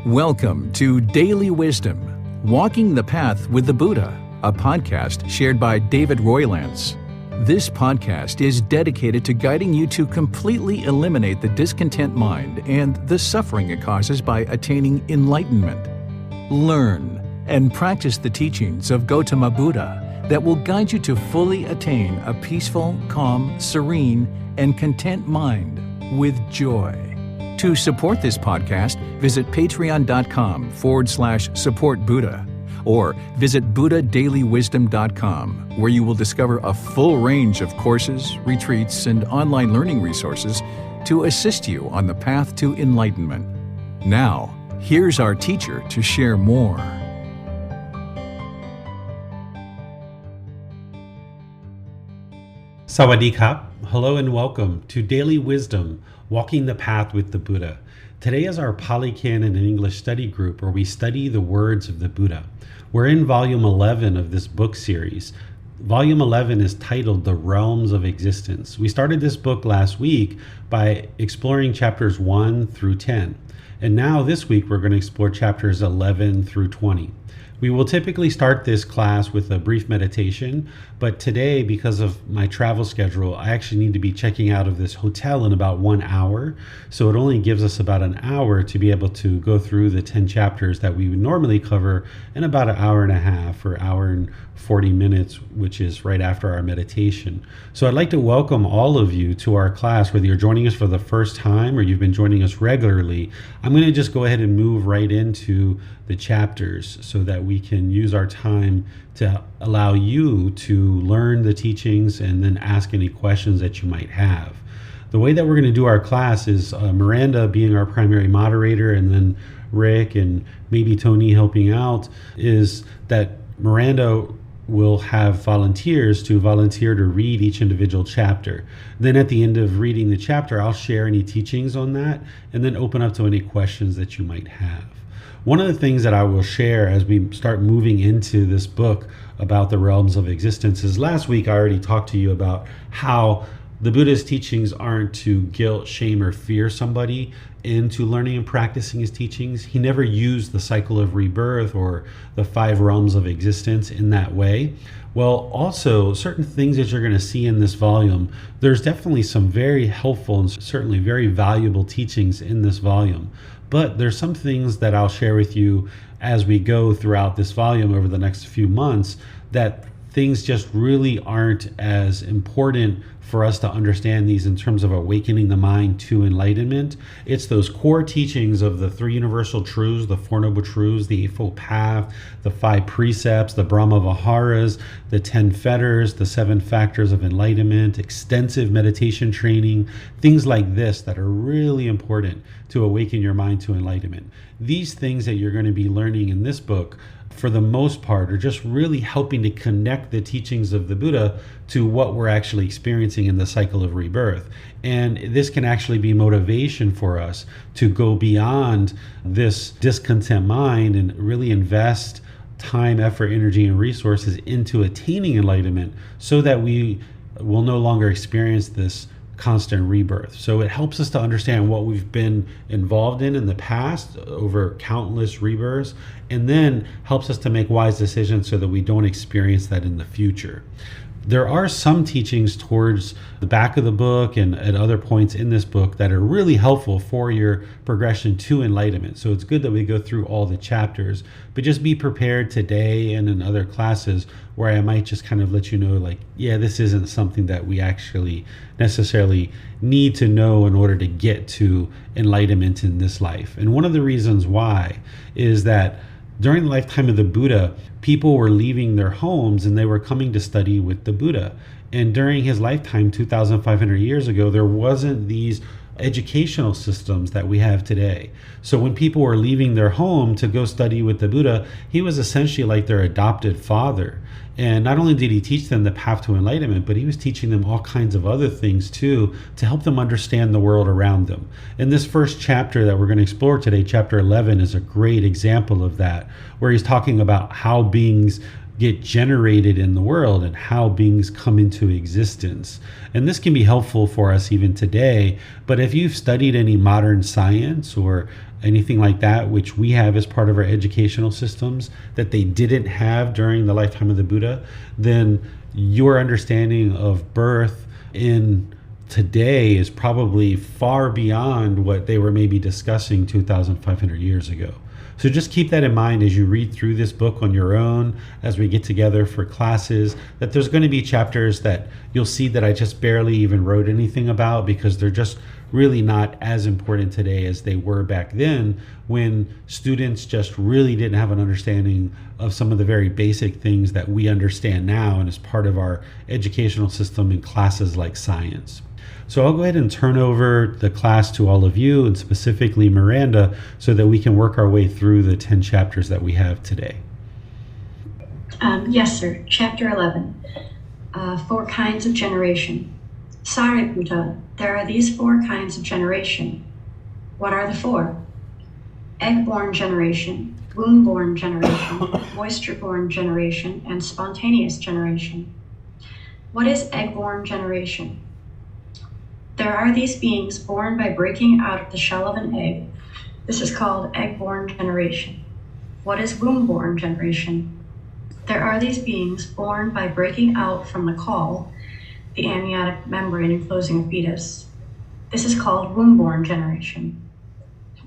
Welcome to Daily Wisdom, Walking the Path with the Buddha, a podcast shared by David Roylance. This podcast is dedicated to guiding you to completely eliminate the discontent mind and the suffering it causes by attaining enlightenment. Learn and practice the teachings of Gotama Buddha that will guide you to fully attain a peaceful, calm, serene, and content mind with joy. To support this podcast, visit patreon.com/support Buddha or visit buddhadailywisdom.com, where you will discover a full range of courses, retreats, and online learning resources to assist you on the path to enlightenment. Now, here's our teacher to share more. Sawadee Kap. Hello and welcome to Daily Wisdom, Walking the Path with the Buddha. Today is our Pali Canon and English study group where we study the words of the Buddha. We're in volume 11 of this book series. Volume 11 is titled The Realms of Existence. We started this book last week by exploring chapters 1 through 10. And now this week we're going to explore chapters 11 through 20. We will typically start this class with a brief meditation, but today, because of my travel schedule, I actually need to be checking out of this hotel in about 1 hour. So it only gives us about an hour to be able to go through the 10 chapters that we would normally cover in about an hour and a half or hour and 40 minutes, which is right after our meditation. So I'd like to welcome all of you to our class, whether you're joining us for the first time or you've been joining us regularly. I'm going to just go ahead and move right into the chapters so that we can use our time to allow you to learn the teachings and then ask any questions that you might have. The way that we're going to do our class is Miranda being our primary moderator, and then Rick and maybe Tony helping out, is that Miranda will have volunteers to volunteer to read each individual chapter. Then at the end of reading the chapter, I'll share any teachings on that and then open up to any questions that you might have. One of the things that I will share as we start moving into this book about the realms of existence is, last week I already talked to you about how the Buddha's teachings aren't to guilt, shame, or fear somebody into learning and practicing his teachings. He never used the cycle of rebirth or the 5 realms of existence in that way. Well, also, certain things that you're going to see in this volume, there's definitely some very helpful and certainly very valuable teachings in this volume. But there's some things that I'll share with you as we go throughout this volume over the next few months that things just really aren't as important for us to understand these in terms of awakening the mind to enlightenment. It's those core teachings of the 3 universal truths, the 4 noble truths, the Eightfold Path, the 5 precepts, the Brahma Viharas, the 10 fetters, the 7 factors of enlightenment, extensive meditation training, things like this that are really important to awaken your mind to enlightenment. These things that you're going to be learning in this book, for the most part, are just really helping to connect the teachings of the Buddha to what we're actually experiencing in the cycle of rebirth. And this can actually be motivation for us to go beyond this discontent mind and really invest time, effort, energy, and resources into attaining enlightenment so that we will no longer experience this constant rebirth. So it helps us to understand what we've been involved in the past over countless rebirths, and then helps us to make wise decisions so that we don't experience that in the future. There are some teachings towards the back of the book and at other points in this book that are really helpful for your progression to enlightenment. So it's good that we go through all the chapters, but just be prepared today and in other classes where I might just kind of let you know, like, yeah, this isn't something that we actually necessarily need to know in order to get to enlightenment in this life. And one of the reasons why is that during the lifetime of the Buddha, people were leaving their homes and they were coming to study with the Buddha. And during his lifetime, 2,500 years ago, there wasn't these educational systems that we have today. So when people were leaving their home to go study with the Buddha, he was essentially like their adopted father. And not only did he teach them the path to enlightenment, but he was teaching them all kinds of other things too to help them understand the world around them. And this first chapter that we're going to explore today, chapter 11, is a great example of that, where he's talking about how beings get generated in the world and how beings come into existence. And this can be helpful for us even today. But if you've studied any modern science or anything like that, which we have as part of our educational systems, that they didn't have during the lifetime of the Buddha, then your understanding of birth in today is probably far beyond what they were maybe discussing 2,500 years ago. So just keep that in mind as you read through this book on your own, as we get together for classes, that there's going to be chapters that you'll see that I just barely even wrote anything about, because they're just really not as important today as they were back then, when students just really didn't have an understanding of some of the very basic things that we understand now and as part of our educational system in classes like science. So I'll go ahead and turn over the class to all of you, and specifically Miranda, so that we can work our way through the 10 chapters that we have today. Yes, sir. Chapter 11, 4 kinds of generation. Sariputta, there are these 4 kinds of generation. What are the 4? Egg-born generation, womb-born generation, moisture-born generation, and spontaneous generation. What is egg-born generation? There are these beings born by breaking out of the shell of an egg. This is called egg-born generation. What is womb-born generation? There are these beings born by breaking out from the caul, the amniotic membrane enclosing a fetus. This is called womb-born generation.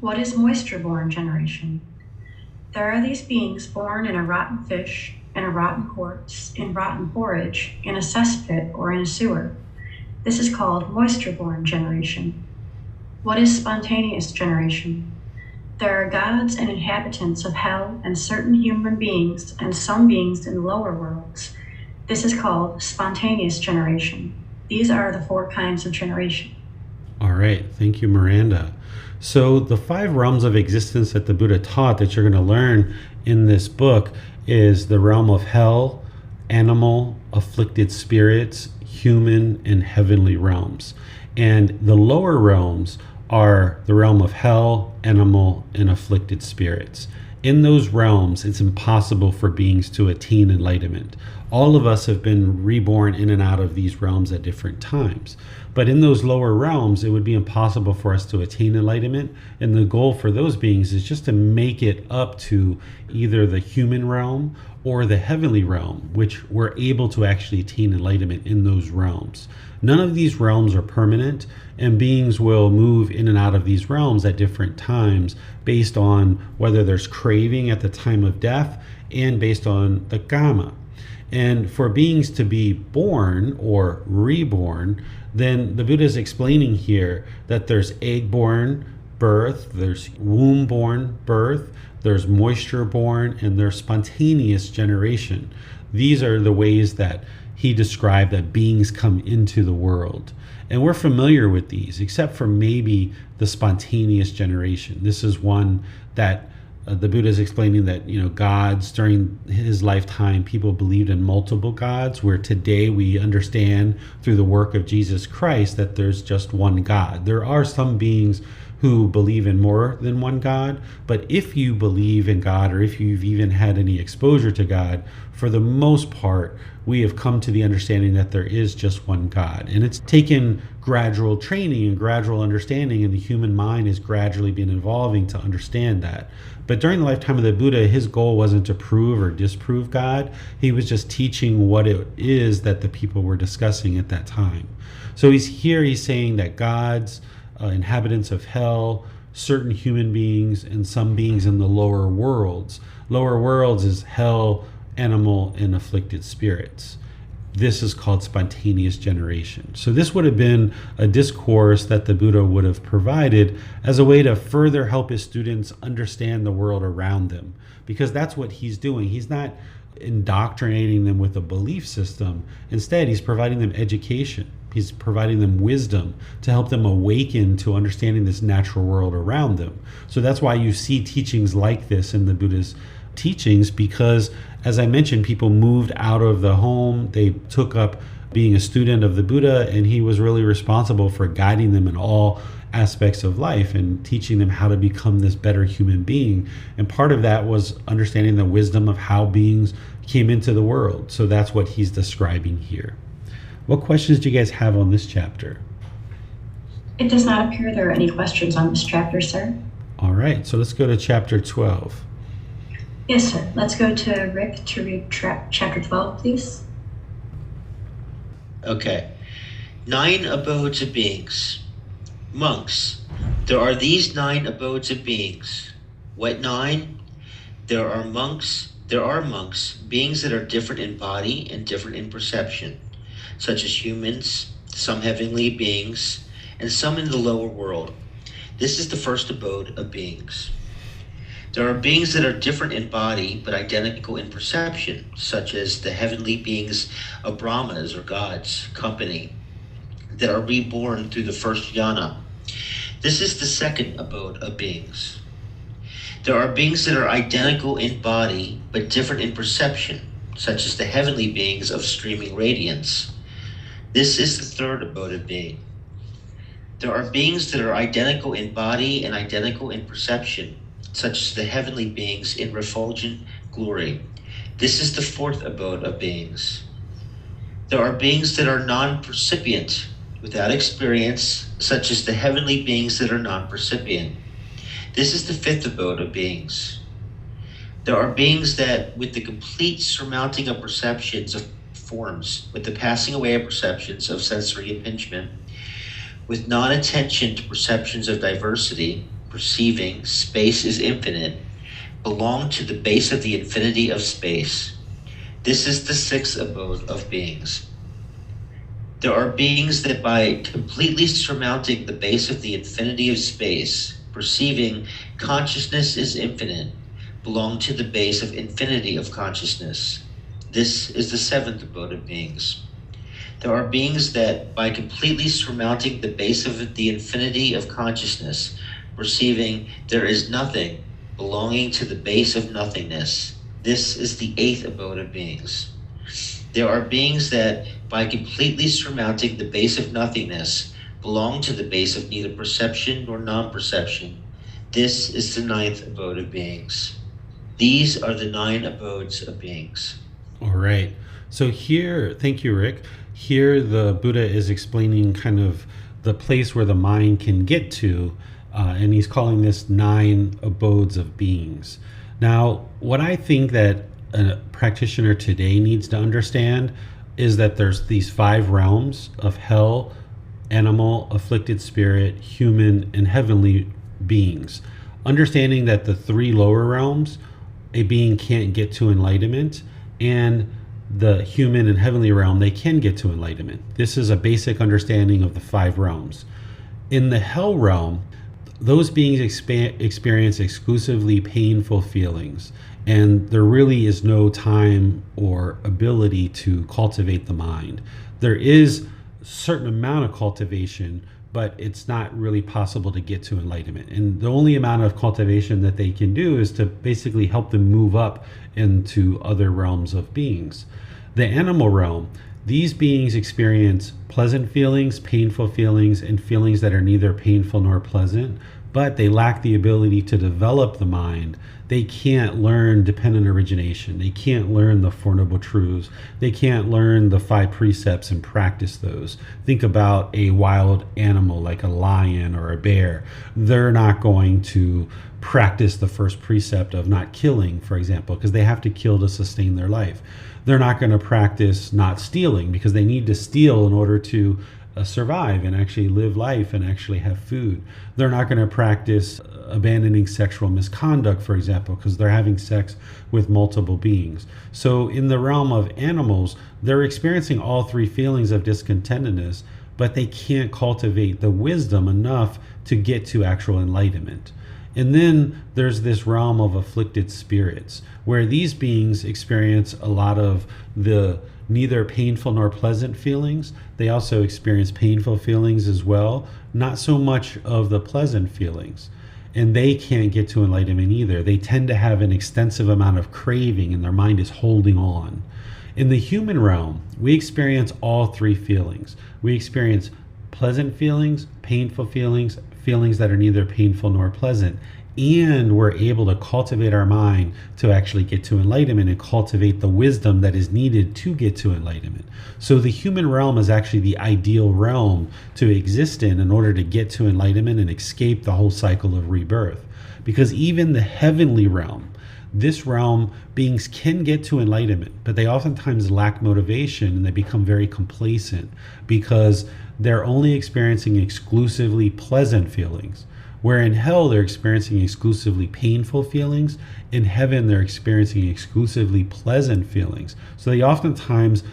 What is moisture-born generation? There are these beings born in a rotten fish, in a rotten corpse, in rotten porridge, in a cesspit, or in a sewer. This is called moisture-born generation. What is spontaneous generation? There are gods and inhabitants of hell and certain human beings and some beings in lower worlds. This is called spontaneous generation. These are the 4 kinds of generation. All right. Thank you, Miranda. So the 5 realms of existence that the Buddha taught that you're going to learn in this book is the realm of hell, animal, afflicted spirits, human, and heavenly realms. And the lower realms are the realm of hell, animal, and afflicted spirits. In those realms, it's impossible for beings to attain enlightenment. All of us have been reborn in and out of these realms at different times. But in those lower realms, it would be impossible for us to attain enlightenment. And the goal for those beings is just to make it up to either the human realm or the heavenly realm, which we're able to actually attain enlightenment in those realms. None of these realms are permanent, and beings will move in and out of these realms at different times based on whether there's craving at the time of death and based on the karma. And for beings to be born or reborn, then the Buddha is explaining here that there's egg-born birth, there's womb-born birth, there's moisture-born, and there's spontaneous generation. These are the ways that he described that beings come into the world. And we're familiar with these, except for maybe the spontaneous generation. This is one that the Buddha is explaining that, gods during his lifetime, people believed in multiple gods, where today we understand through the work of Jesus Christ that there's just one God. There are some beings who believe in more than one God, but if you believe in God, or if you've even had any exposure to God, for the most part, we have come to the understanding that there is just one God. And it's taken gradual training and gradual understanding, and the human mind has gradually been evolving to understand that. But during the lifetime of the Buddha, his goal wasn't to prove or disprove God. He was just teaching what it is that the people were discussing at that time. So he's saying that gods, inhabitants of hell, certain human beings, and some beings in the lower worlds. Lower worlds is hell, animal, and afflicted spirits. This is called spontaneous generation. So this would have been a discourse that the Buddha would have provided as a way to further help his students understand the world around them, because that's what he's doing. He's not indoctrinating them with a belief system. Instead, he's providing them education. He's providing them wisdom to help them awaken to understanding this natural world around them. So that's why you see teachings like this in the Buddha's teachings, because, as I mentioned, people moved out of the home. They took up being a student of the Buddha, and he was really responsible for guiding them in all aspects of life and teaching them how to become this better human being. And part of that was understanding the wisdom of how beings came into the world. So that's what he's describing here. What questions do you guys have on this chapter? It does not appear there are any questions on this chapter, sir. All right, so let's go to chapter 12. Yes, sir. Let's go to Rick to read chapter 12, please. Okay. 9 abodes of beings. Monks, there are these 9 abodes of beings. What 9? There are monks, beings that are different in body and different in perception, such as humans, some heavenly beings, and some in the lower world. This is the first abode of beings. There are beings that are different in body but identical in perception, such as the heavenly beings of Brahmanas or gods, company, that are reborn through the first jhana. This is the second abode of beings. There are beings that are identical in body but different in perception, such as the heavenly beings of streaming radiance. This is the third abode of being. There are beings that are identical in body and identical in perception, such as the heavenly beings in refulgent glory. This is the fourth abode of beings. There are beings that are non-percipient, without experience, such as the heavenly beings that are non-percipient. This is the fifth abode of beings. There are beings that, with the complete surmounting of perceptions of forms, with the passing away of perceptions of sensory impingement, with non-attention to perceptions of diversity, perceiving space is infinite, belong to the base of the infinity of space. This is the sixth abode of beings. There are beings that, by completely surmounting the base of the infinity of space, perceiving consciousness is infinite, belong to the base of infinity of consciousness. This is the seventh abode of beings. There are beings that, by completely surmounting the base of the infinity of consciousness, perceiving there is nothing, belonging to the base of nothingness. This is the eighth abode of beings. There are beings that, by completely surmounting the base of nothingness, belong to the base of neither perception nor non-perception. This is the ninth abode of beings. These are the 9 abodes of beings. All right. So here, thank you, Rick. Here the Buddha is explaining kind of the place where the mind can get to, and he's calling this 9 abodes of beings. Now, what I think that a practitioner today needs to understand is that there's these 5 realms of hell, animal, afflicted spirit, human, and heavenly beings. Understanding that the 3 lower realms, a being can't get to enlightenment, and the human and heavenly realm, they can get to enlightenment. This is a basic understanding of the 5 realms. In the hell realm, those beings experience exclusively painful feelings, and there really is no time or ability to cultivate the mind. There is a certain amount of cultivation, but it's not really possible to get to enlightenment. And the only amount of cultivation that they can do is to basically help them move up into other realms of beings. The animal realm, these beings experience pleasant feelings, painful feelings, and feelings that are neither painful nor pleasant, but they lack the ability to develop the mind. They can't learn dependent origination. They can't learn the Four Noble Truths. They can't learn the 5 precepts and practice those. Think about a wild animal like a lion or a bear. They're not going to practice the first precept of not killing, for example, because they have to kill to sustain their life. They're not going to practice not stealing because they need to steal in order to survive and actually live life and actually have food. They're not going to practice abandoning sexual misconduct, for example, because they're having sex with multiple beings. So in the realm of animals, they're experiencing all 3 feelings of discontentedness, but they can't cultivate the wisdom enough to get to actual enlightenment. And then there's this realm of afflicted spirits, where these beings experience a lot of the neither painful nor pleasant feelings. They also experience painful feelings as well, not so much of the pleasant feelings. And they can't get to enlightenment either. They tend to have an extensive amount of craving and their mind is holding on. In the human realm, we experience all 3 feelings. We experience pleasant feelings, painful feelings, feelings that are neither painful nor pleasant. And we're able to cultivate our mind to actually get to enlightenment and cultivate the wisdom that is needed to get to enlightenment. So the human realm is actually the ideal realm to exist in order to get to enlightenment and escape the whole cycle of rebirth. Because even the heavenly realm, this realm, beings can get to enlightenment, but they oftentimes lack motivation and they become very complacent because they're only experiencing exclusively pleasant feelings. Where in hell, they're experiencing exclusively painful feelings. In heaven, they're experiencing exclusively pleasant feelings. So they oftentimes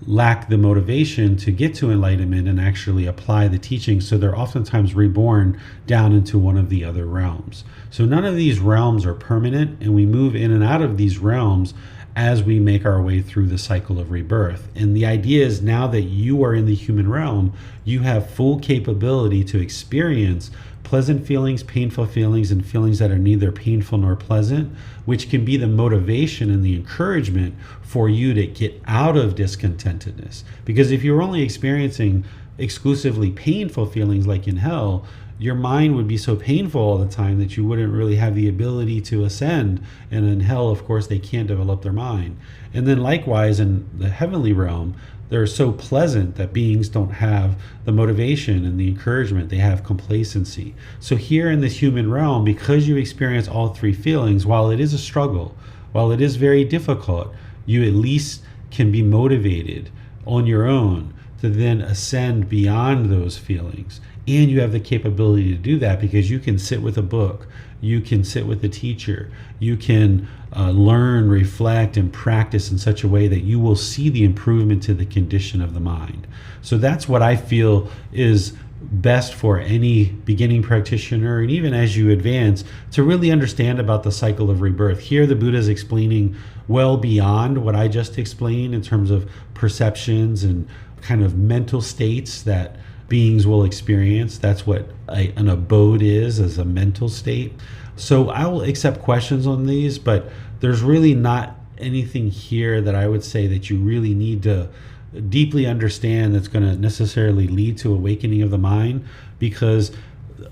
lack the motivation to get to enlightenment and actually apply the teachings. So they're oftentimes reborn down into one of the other realms. So none of these realms are permanent, and we move in and out of these realms as we make our way through the cycle of rebirth. And the idea is, now that you are in the human realm, you have full capability to experience pleasant feelings, painful feelings, and feelings that are neither painful nor pleasant, which can be the motivation and the encouragement for you to get out of discontentedness. Because if you're only experiencing exclusively painful feelings like in hell, your mind would be so painful all the time that you wouldn't really have the ability to ascend. And in hell, of course, they can't develop their mind. And then likewise, in the heavenly realm, they're so pleasant that beings don't have the motivation and the encouragement. They have complacency. So here in this human realm, because you experience all three feelings, while it is a struggle, while it is very difficult, you at least can be motivated on your own to then ascend beyond those feelings. And you have the capability to do that because you can sit with a book, you can sit with a teacher, you can learn, reflect, and practice in such a way that you will see the improvement to the condition of the mind. So that's what I feel is best for any beginning practitioner, and even as you advance, to really understand about the cycle of rebirth. Here the Buddha is explaining well beyond what I just explained in terms of perceptions and kind of mental states that beings will experience. That's what an abode is, as a mental state. So I will accept questions on these, but there's really not anything here that I would say that you really need to deeply understand that's going to necessarily lead to awakening of the mind, because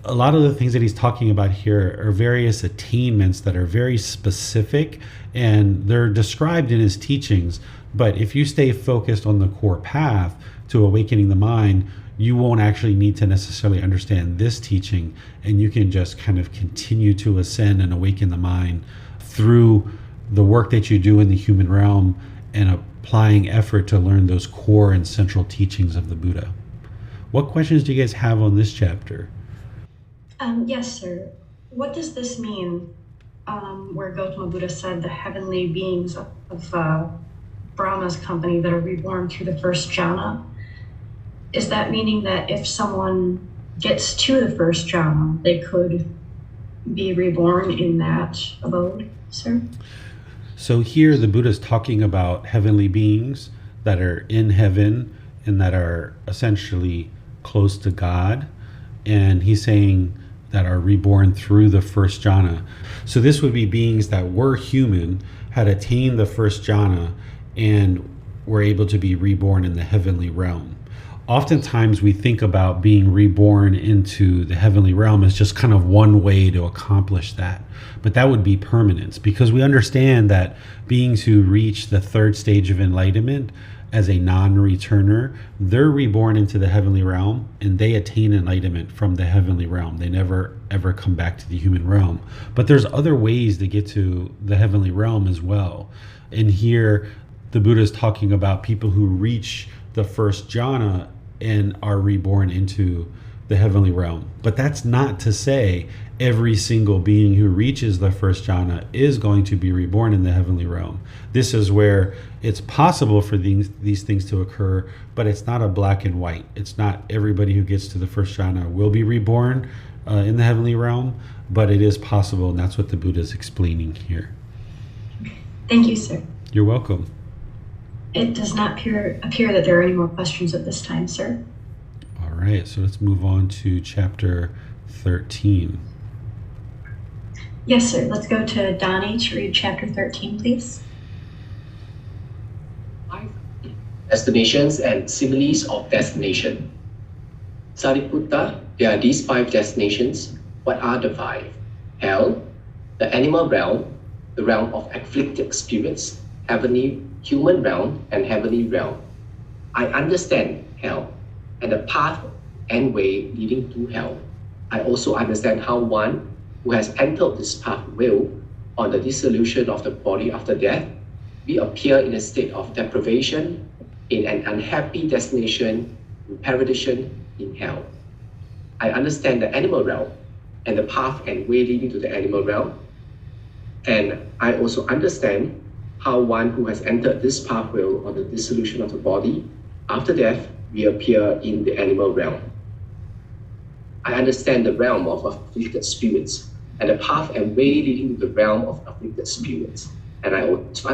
a lot of the things that he's talking about here are various attainments that are very specific, and they're described in his teachings. But if you stay focused on the core path to awakening the mind, you won't actually need to necessarily understand this teaching, and you can just kind of continue to ascend and awaken the mind through the work that you do in the human realm and applying effort to learn those core and central teachings of the Buddha. What questions do you guys have on this chapter? Yes, sir. What does this mean, where Gautama Buddha said the heavenly beings of Brahma's company that are reborn through the first jhana? Is that meaning that if someone gets to the first jhana, they could be reborn in that abode, sir? So here the Buddha is talking about heavenly beings that are in heaven and that are essentially close to God. And he's saying that are reborn through the first jhana. So this would be beings that were human, had attained the first jhana, and were able to be reborn in the heavenly realm. Oftentimes we think about being reborn into the heavenly realm as just kind of one way to accomplish that. But that would be permanence, because we understand that beings who reach the third stage of enlightenment as a non-returner, they're reborn into the heavenly realm and they attain enlightenment from the heavenly realm. They never ever come back to the human realm. But there's other ways to get to the heavenly realm as well. And here the Buddha is talking about people who reach the first jhana and are reborn into the heavenly realm. But that's not to say every single being who reaches the first jhana is going to be reborn in the heavenly realm. This is where it's possible for these things to occur, but it's not a black and white. It's not everybody who gets to the first jhana will be reborn in the heavenly realm, but it is possible, and that's what the Buddha is explaining here. Thank you, sir. You're welcome. It does not appear that there are any more questions at this time, sir. All right, so let's move on to chapter 13. Yes, sir. Let's go to Donnie to read chapter 13, please. Estimations and similes of destination. Sariputta, There are these 5 destinations. What are the 5? Hell, the animal realm, the realm of afflicted spirits, heavenly human realm, and heavenly realm. I understand hell and the path and way leading to hell. I also understand how one who has entered this path will, on the dissolution of the body after death, reappear in a state of deprivation, in an unhappy destination, in perdition, in hell. I understand the animal realm and the path and way leading to the animal realm. And I also understand how one who has entered this path will, on the dissolution of the body after death, reappear in the animal realm. I understand the realm of afflicted spirits and the path and way leading to the realm of afflicted spirits. And I also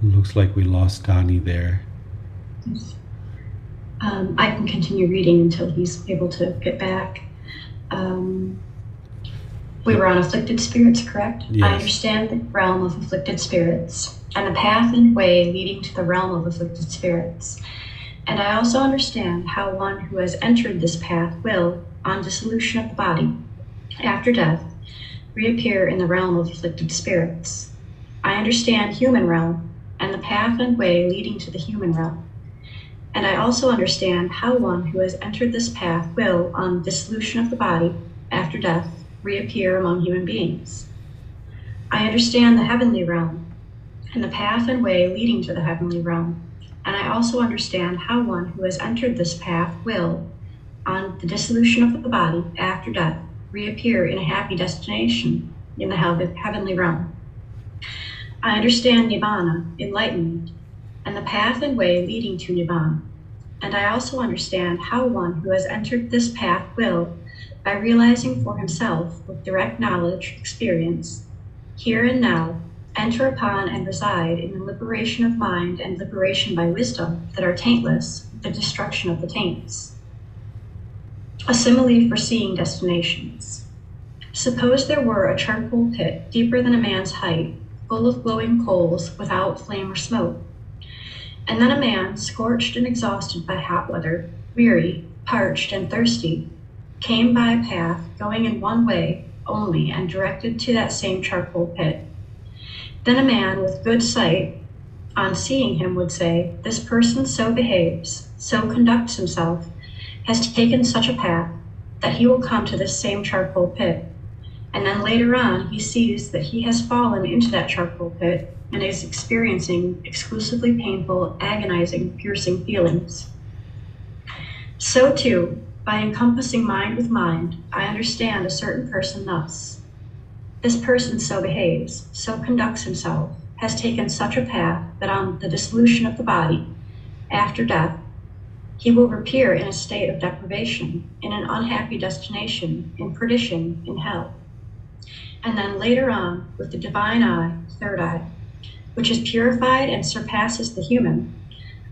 Looks like we lost Donnie there. I can continue reading until he's able to get back. We were on afflicted spirits, correct? Yes. I understand the realm of afflicted spirits and the path and way leading to the realm of afflicted spirits. And I also understand how one who has entered this path will, on dissolution of the body, after death, reappear in the realm of afflicted spirits. I understand human realm and the path and way leading to the human realm. And I also understand how one who has entered this path will, on dissolution of the body, after death, reappear among human beings. I understand the heavenly realm and the path and way leading to the heavenly realm. And I also understand how one who has entered this path will, on the dissolution of the body, after death, reappear in a happy destination in the heavenly realm. I understand Nibbana, enlightenment, and the path and way leading to Nibbana. And I also understand how one who has entered this path will, by realizing for himself with direct knowledge, experience, here and now, enter upon and reside in the liberation of mind and liberation by wisdom that are taintless, the destruction of the taints. A simile for seeing destinations. Suppose there were a charcoal pit deeper than a man's height, full of glowing coals without flame or smoke. And then a man, scorched and exhausted by hot weather, weary, parched, and thirsty, came by a path going in one way only and directed to that same charcoal pit. Then a man with good sight, on seeing him, would say, "This person so behaves, so conducts himself, has taken such a path, that he will come to this same charcoal pit." And then later on, he sees that he has fallen into that charcoal pit and is experiencing exclusively painful, agonizing, piercing feelings. So too, by encompassing mind with mind, I understand a certain person thus. This person so behaves, so conducts himself, has taken such a path that on the dissolution of the body, after death, he will reappear in a state of deprivation, in an unhappy destination, in perdition, in hell. And then later on, with the divine eye, third eye, which is purified and surpasses the human,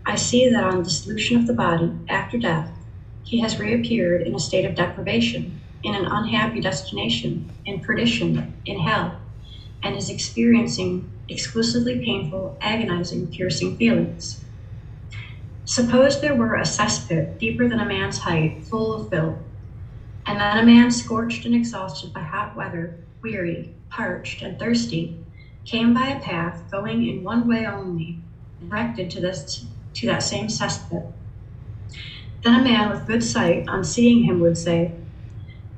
I see that on dissolution of the body, after death, he has reappeared in a state of deprivation, in an unhappy destination, in perdition, in hell, and is experiencing exclusively painful, agonizing, piercing feelings. Suppose there were a cesspit deeper than a man's height, full of filth, and then a man, scorched and exhausted by hot weather, weary, parched, and thirsty, came by a path going in one way only, directed to that same cesspit. Then a man with good sight, on seeing him, would say,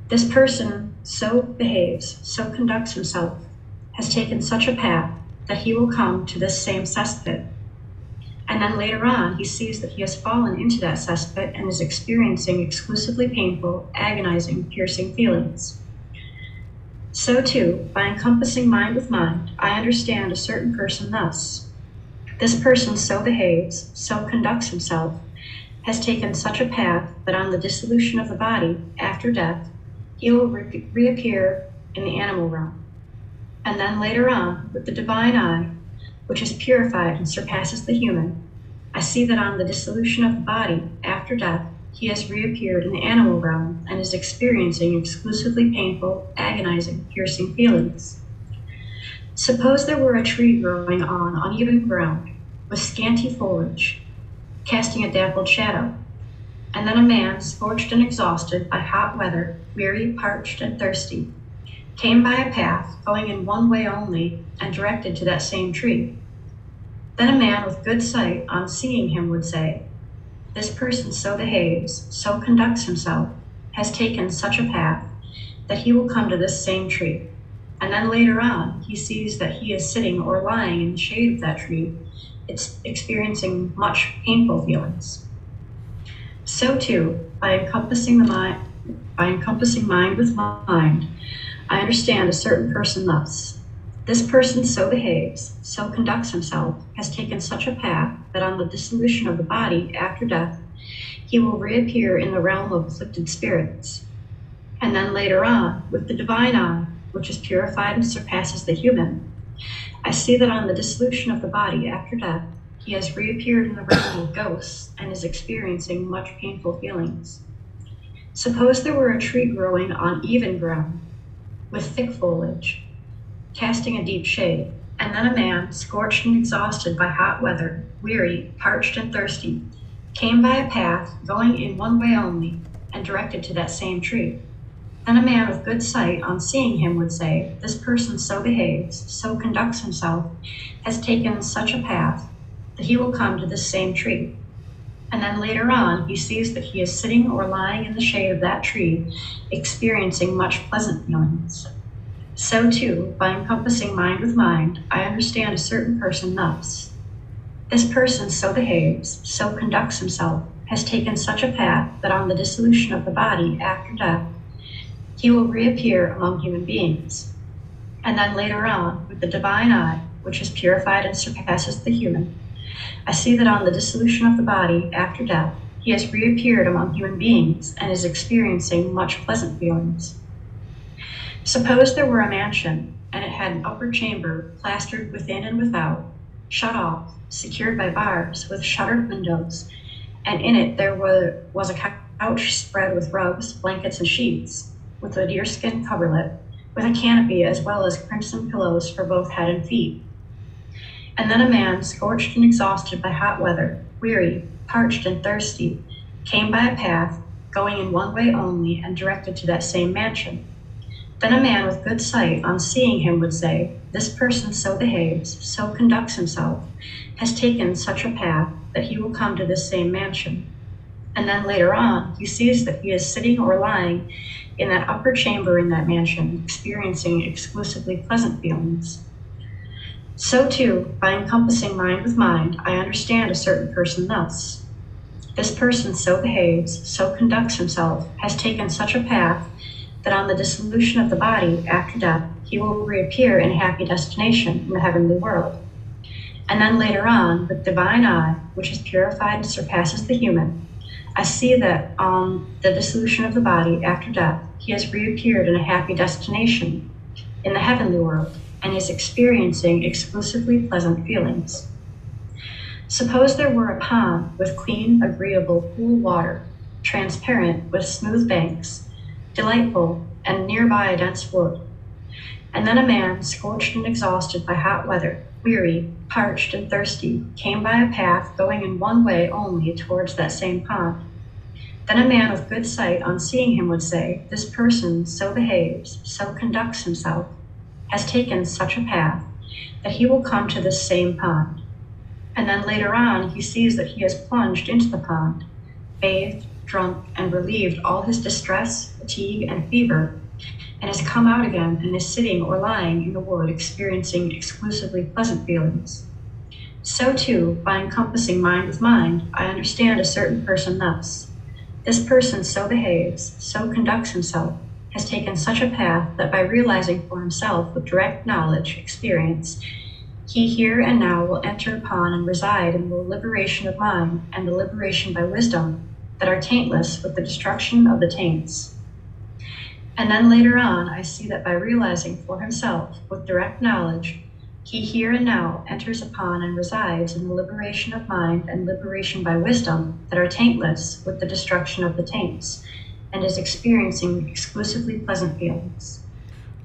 "This person so behaves, so conducts himself, has taken such a path that he will come to this same cesspit." And then later on, he sees that he has fallen into that cesspit and is experiencing exclusively painful, agonizing, piercing feelings. So too, by encompassing mind with mind, I understand a certain person thus. This person so behaves, so conducts himself, has taken such a path that on the dissolution of the body, after death, he will reappear in the animal realm. And then later on, with the divine eye, which is purified and surpasses the human, I see that on the dissolution of the body, after death, he has reappeared in the animal realm and is experiencing exclusively painful, agonizing, piercing feelings. Suppose there were a tree growing on uneven ground, with scanty foliage, casting a dappled shadow. And then a man, scorched and exhausted by hot weather, weary, parched, and thirsty, came by a path going in one way only and directed to that same tree. Then a man with good sight, on seeing him, would say, "This person so behaves, so conducts himself, has taken such a path, that he will come to this same tree." And then later on, he sees that he is sitting or lying in the shade of that tree, experiencing much painful feelings. So too, by encompassing mind with mind, I understand a certain person thus. This person so behaves, so conducts himself, has taken such a path that on the dissolution of the body after death, he will reappear in the realm of afflicted spirits. And then later on, with the divine eye, which is purified and surpasses the human, I see that on the dissolution of the body after death, he has reappeared in the realm of ghosts and is experiencing much painful feelings. Suppose there were a tree growing on even ground, with thick foliage, casting a deep shade, and then a man, scorched and exhausted by hot weather, weary, parched, and thirsty, came by a path going in one way only and directed to that same tree. Then a man with good sight, on seeing him, would say, "This person so behaves, so conducts himself, has taken such a path, that he will come to this same tree." And then later on, he sees that he is sitting or lying in the shade of that tree, experiencing much pleasant feelings. So too, by encompassing mind with mind, I understand a certain person thus. This person so behaves, so conducts himself, has taken such a path that on the dissolution of the body after death, he will reappear among human beings. And then later on, with the divine eye, which is purified and surpasses the human, I see that on the dissolution of the body after death, he has reappeared among human beings and is experiencing much pleasant feelings. Suppose there were a mansion, and it had an upper chamber plastered within and without, shut off, secured by bars with shuttered windows, and in it there was a couch spread with rugs, blankets, and sheets, with a deerskin coverlet, with a canopy as well as crimson pillows for both head and feet. And then a man, scorched and exhausted by hot weather, weary, parched, and thirsty, came by a path going in one way only and directed to that same mansion. Then a man with good sight, on seeing him, would say, "This person so behaves, so conducts himself, has taken such a path, that he will come to this same mansion." And then later on, he sees that he is sitting or lying in that upper chamber in that mansion, experiencing exclusively pleasant feelings. So too, by encompassing mind with mind, I understand a certain person thus. This person so behaves, so conducts himself, has taken such a path, that on the dissolution of the body after death, he will reappear in a happy destination in the heavenly world. And then later on, with divine eye, which is purified and surpasses the human, I see that on the dissolution of the body after death, he has reappeared in a happy destination in the heavenly world and is experiencing exclusively pleasant feelings. Suppose there were a pond with clean, agreeable, cool water, transparent with smooth banks, delightful, and nearby a dense wood. And then a man, scorched and exhausted by hot weather, weary, parched, and thirsty, came by a path going in one way only towards that same pond. Then a man with good sight, on seeing him, would say, "This person so behaves, so conducts himself, has taken such a path, that he will come to this same pond." And then later on, he sees that he has plunged into the pond, bathed, drunk, and relieved all his distress, fatigue, and fever, and has come out again and is sitting or lying in the wood, experiencing exclusively pleasant feelings. So too, by encompassing mind with mind, I understand a certain person thus. This person so behaves, so conducts himself, has taken such a path that by realizing for himself with direct knowledge, experience, he here and now will enter upon and reside in the liberation of mind and the liberation by wisdom that are taintless with the destruction of the taints. And then later on, I see that by realizing for himself with direct knowledge, he here and now enters upon and resides in the liberation of mind and liberation by wisdom that are taintless with the destruction of the taints, and is experiencing exclusively pleasant feelings.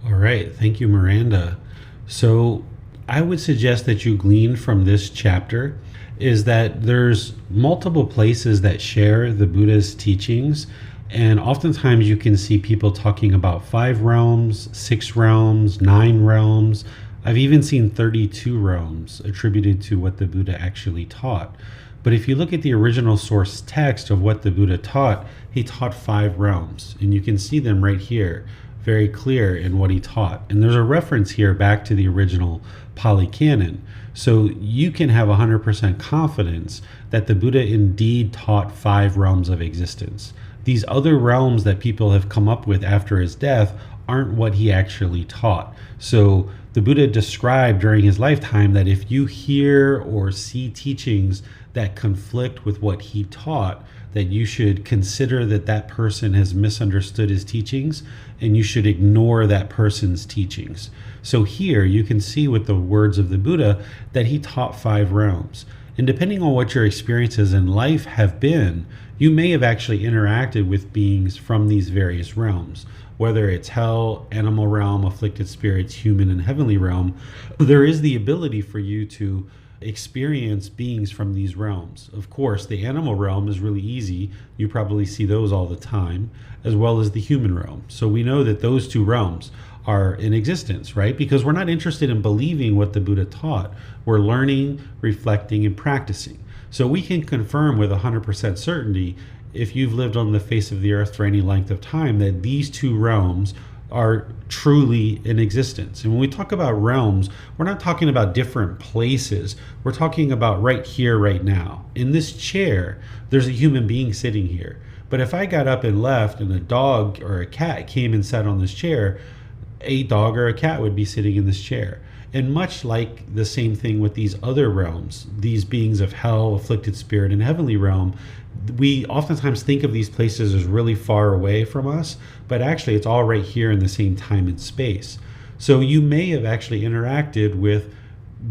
All right. Thank you, Miranda. So I would suggest that you glean from this chapter is that there's multiple places that share the Buddha's teachings. And oftentimes you can see people talking about 5 realms, 6 realms, 9 realms. I've even seen 32 realms attributed to what the Buddha actually taught. But if you look at the original source text of what the Buddha taught, he taught 5 realms. And you can see them right here, very clear in what he taught. And there's a reference here back to the original Pali Canon. So you can have 100% confidence that the Buddha indeed taught 5 realms of existence. These other realms that people have come up with after his death aren't what he actually taught. So the Buddha described during his lifetime that if you hear or see teachings that conflict with what he taught, that you should consider that that person has misunderstood his teachings and you should ignore that person's teachings. So here you can see with the words of the Buddha that he taught 5 realms. And depending on what your experiences in life have been, you may have actually interacted with beings from these various realms, whether it's hell, animal realm, afflicted spirits, human, and heavenly realm. There is the ability for you to experience beings from these realms. Of course, the animal realm is really easy. You probably see those all the time, as well as the human realm. So we know that those 2 realms are in existence, right? Because we're not interested in believing what the Buddha taught. We're learning, reflecting, and practicing. So we can confirm with 100% certainty, if you've lived on the face of the earth for any length of time, that these 2 realms are truly in existence. And when we talk about realms, we're not talking about different places. We're talking about right here, right now. In this chair, there's a human being sitting here. But if I got up and left and a dog or a cat came and sat on this chair, a dog or a cat would be sitting in this chair. And much like the same thing with these other realms, these beings of hell, afflicted spirit, and heavenly realm, we oftentimes think of these places as really far away from us, but actually it's all right here in the same time and space. So you may have actually interacted with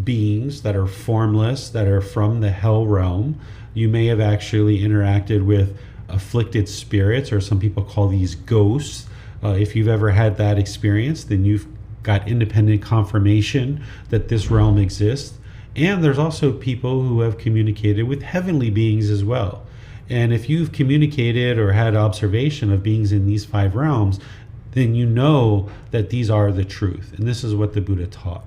beings that are formless, that are from the hell realm. You may have actually interacted with afflicted spirits, or some people call these ghosts. If you've ever had that experience, then you've got independent confirmation that this realm exists. And there's also people who have communicated with heavenly beings as well. And if you've communicated or had observation of beings in these 5 realms, then you know that these are the truth. And this is what the Buddha taught.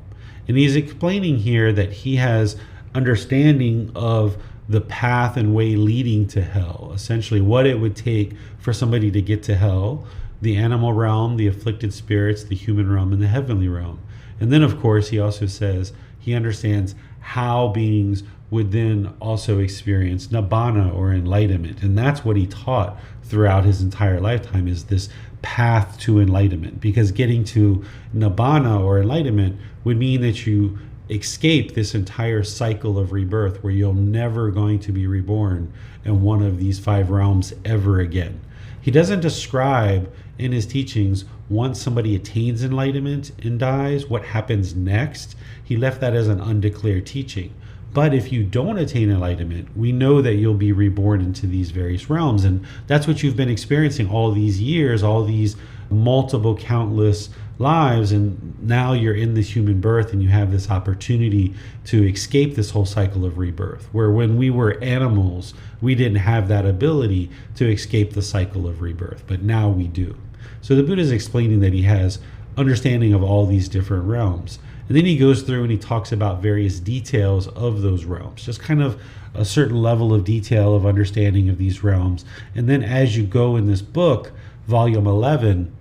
And he's explaining here that he has understanding of the path and way leading to hell, essentially what it would take for somebody to get to hell, the animal realm, the afflicted spirits, the human realm, and the heavenly realm. And then, of course, he also says he understands how beings would then also experience nibbana, or enlightenment. And that's what he taught throughout his entire lifetime, is this path to enlightenment. Because getting to nibbana, or enlightenment, would mean that you escape this entire cycle of rebirth, where you're never going to be reborn in one of these 5 realms ever again. He doesn't describe in his teachings, once somebody attains enlightenment and dies, what happens next. He left that as an undeclared teaching. But if you don't attain enlightenment, we know that you'll be reborn into these various realms. And that's what you've been experiencing all these years, all these multiple, countless lives. And now you're in this human birth and you have this opportunity to escape this whole cycle of rebirth. Where when we were animals, we didn't have that ability to escape the cycle of rebirth, but now we do. So the Buddha is explaining that he has understanding of all these different realms. And then he goes through and he talks about various details of those realms, just kind of a certain level of detail of understanding of these realms. And then as you go in this book, volume 11,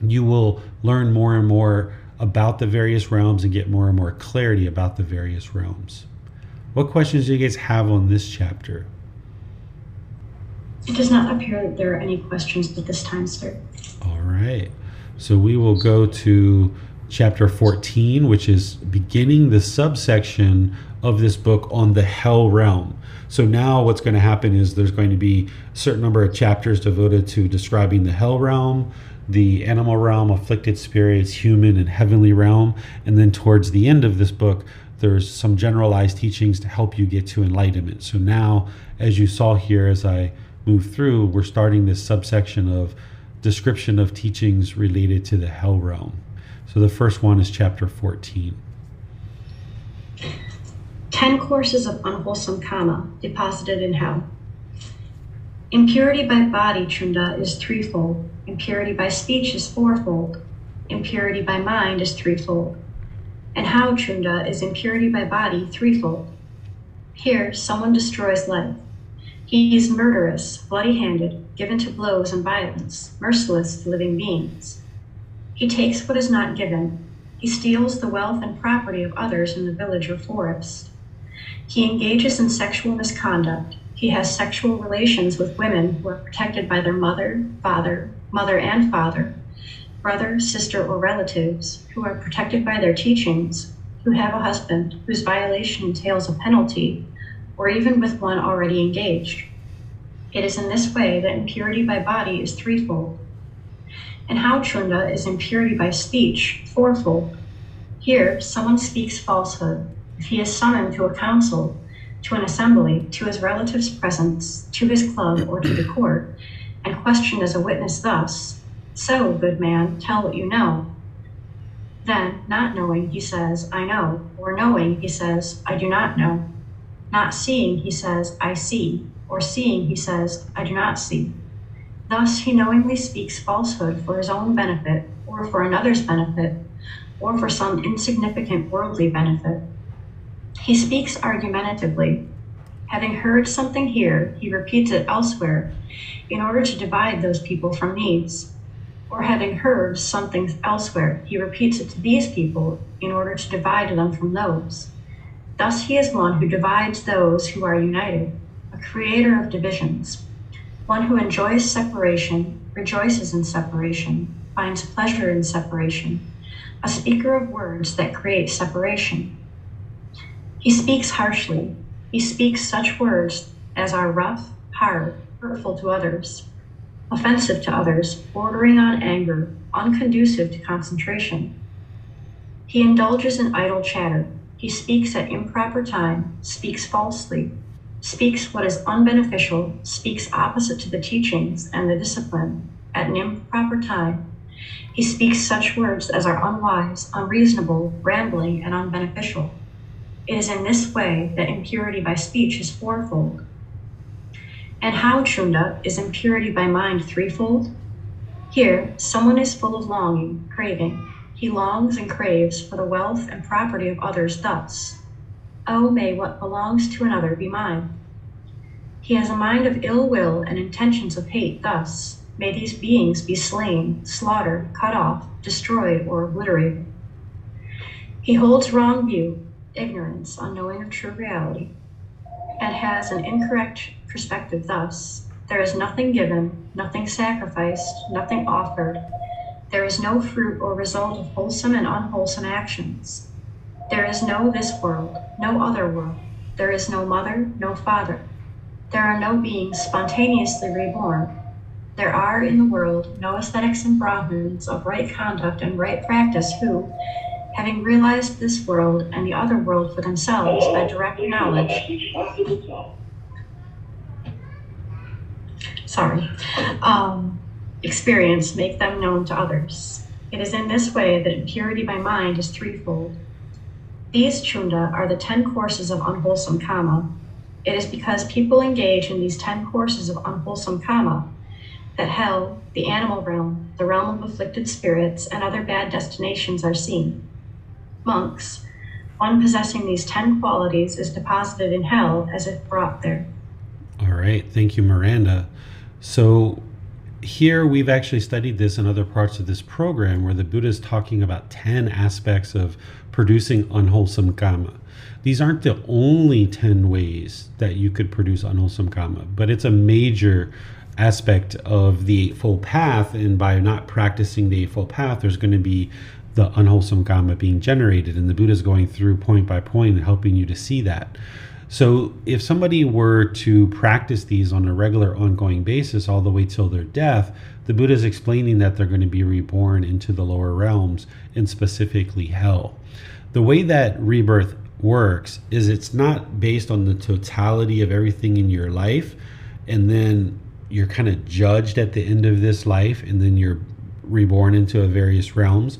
you will learn more and more about the various realms and get more and more clarity about the various realms. What questions do you guys have on this chapter? It does not appear that there are any questions at this time, sir. All right. So we will go to chapter 14, which is beginning the subsection of this book on the hell realm. So now what's going to happen is there's going to be a certain number of chapters devoted to describing the hell realm, the animal realm, afflicted spirits, human and heavenly realm. And then towards the end of this book, there's some generalized teachings to help you get to enlightenment. So now, as you saw here, as I move through, we're starting this subsection of description of teachings related to the hell realm. So the first one is chapter 14. 10 courses of unwholesome karma deposited in hell. Impurity by body, Chunda, is threefold. Impurity by speech is fourfold. Impurity by mind is threefold. And how, Chunda, is impurity by body threefold? Here, someone destroys life. He is murderous, bloody-handed, given to blows and violence, merciless to living beings. He takes what is not given. He steals the wealth and property of others in the village or forest. He engages in sexual misconduct. He has sexual relations with women who are protected by their mother and father, brother, sister, or relatives, who are protected by their teachings, who have a husband whose violation entails a penalty, or even with one already engaged. It is in this way that impurity by body is threefold. And how, Chunda, is impurity by speech fourfold? Here, someone speaks falsehood. If he is summoned to a council, to an assembly, to his relative's presence, to his club, or to the court, and questioned as a witness thus, "So, good man, tell what you know." Then, not knowing, he says, "I know," or knowing, he says, "I do not know." Not seeing, he says, "I see," or seeing, he says, "I do not see." Thus, he knowingly speaks falsehood for his own benefit, or for another's benefit, or for some insignificant worldly benefit. He speaks argumentatively. Having heard something here, he repeats it elsewhere in order to divide those people from these. Or having heard something elsewhere, he repeats it to these people in order to divide them from those. Thus he is one who divides those who are united, a creator of divisions, one who enjoys separation, rejoices in separation, finds pleasure in separation, a speaker of words that create separation. He speaks harshly. He speaks such words as are rough, hard, hurtful to others, offensive to others, bordering on anger, unconducive to concentration. He indulges in idle chatter. He speaks at improper time, speaks falsely, speaks what is unbeneficial, speaks opposite to the teachings and the discipline at an improper time. He speaks such words as are unwise, unreasonable, rambling, and unbeneficial. It is in this way that impurity by speech is fourfold. And how, Chunda, is impurity by mind threefold? Here, someone is full of longing, craving. He longs and craves for the wealth and property of others thus: "Oh, may what belongs to another be mine." He has a mind of ill will and intentions of hate thus: "May these beings be slain, slaughtered, cut off, destroyed, or obliterated." He holds wrong view, ignorance, unknowing of true reality, and has an incorrect perspective thus: "There is nothing given, nothing sacrificed, nothing offered. There is no fruit or result of wholesome and unwholesome actions. There is no this world, no other world. There is no mother, no father. There are no beings spontaneously reborn. There are in the world no ascetics and Brahmins of right conduct and right practice who, having realized this world and the other world for themselves by direct knowledge, experience make them known to others. It is in this way that impurity by mind is threefold. These, Chunda, are the 10 courses of unwholesome karma. It is because people engage in these 10 courses of unwholesome karma that hell, the animal realm, the realm of afflicted spirits, and other bad destinations are seen. Monks, one possessing these 10 qualities is deposited in hell as if brought there. All right. Thank you, Miranda. So here we've actually studied this in other parts of this program where the Buddha is talking about 10 aspects of producing unwholesome karma. These aren't the only 10 ways that you could produce unwholesome karma, but it's a major aspect of the Eightfold Path. And by not practicing the Eightfold Path, there's going to be the unwholesome karma being generated. And the Buddha is going through point by point and helping you to see that. So if somebody were to practice these on a regular ongoing basis all the way till their death, the Buddha is explaining that they're going to be reborn into the lower realms, and specifically hell. The way that rebirth works is it's not based on the totality of everything in your life, and then you're kind of judged at the end of this life, and then you're reborn into various realms.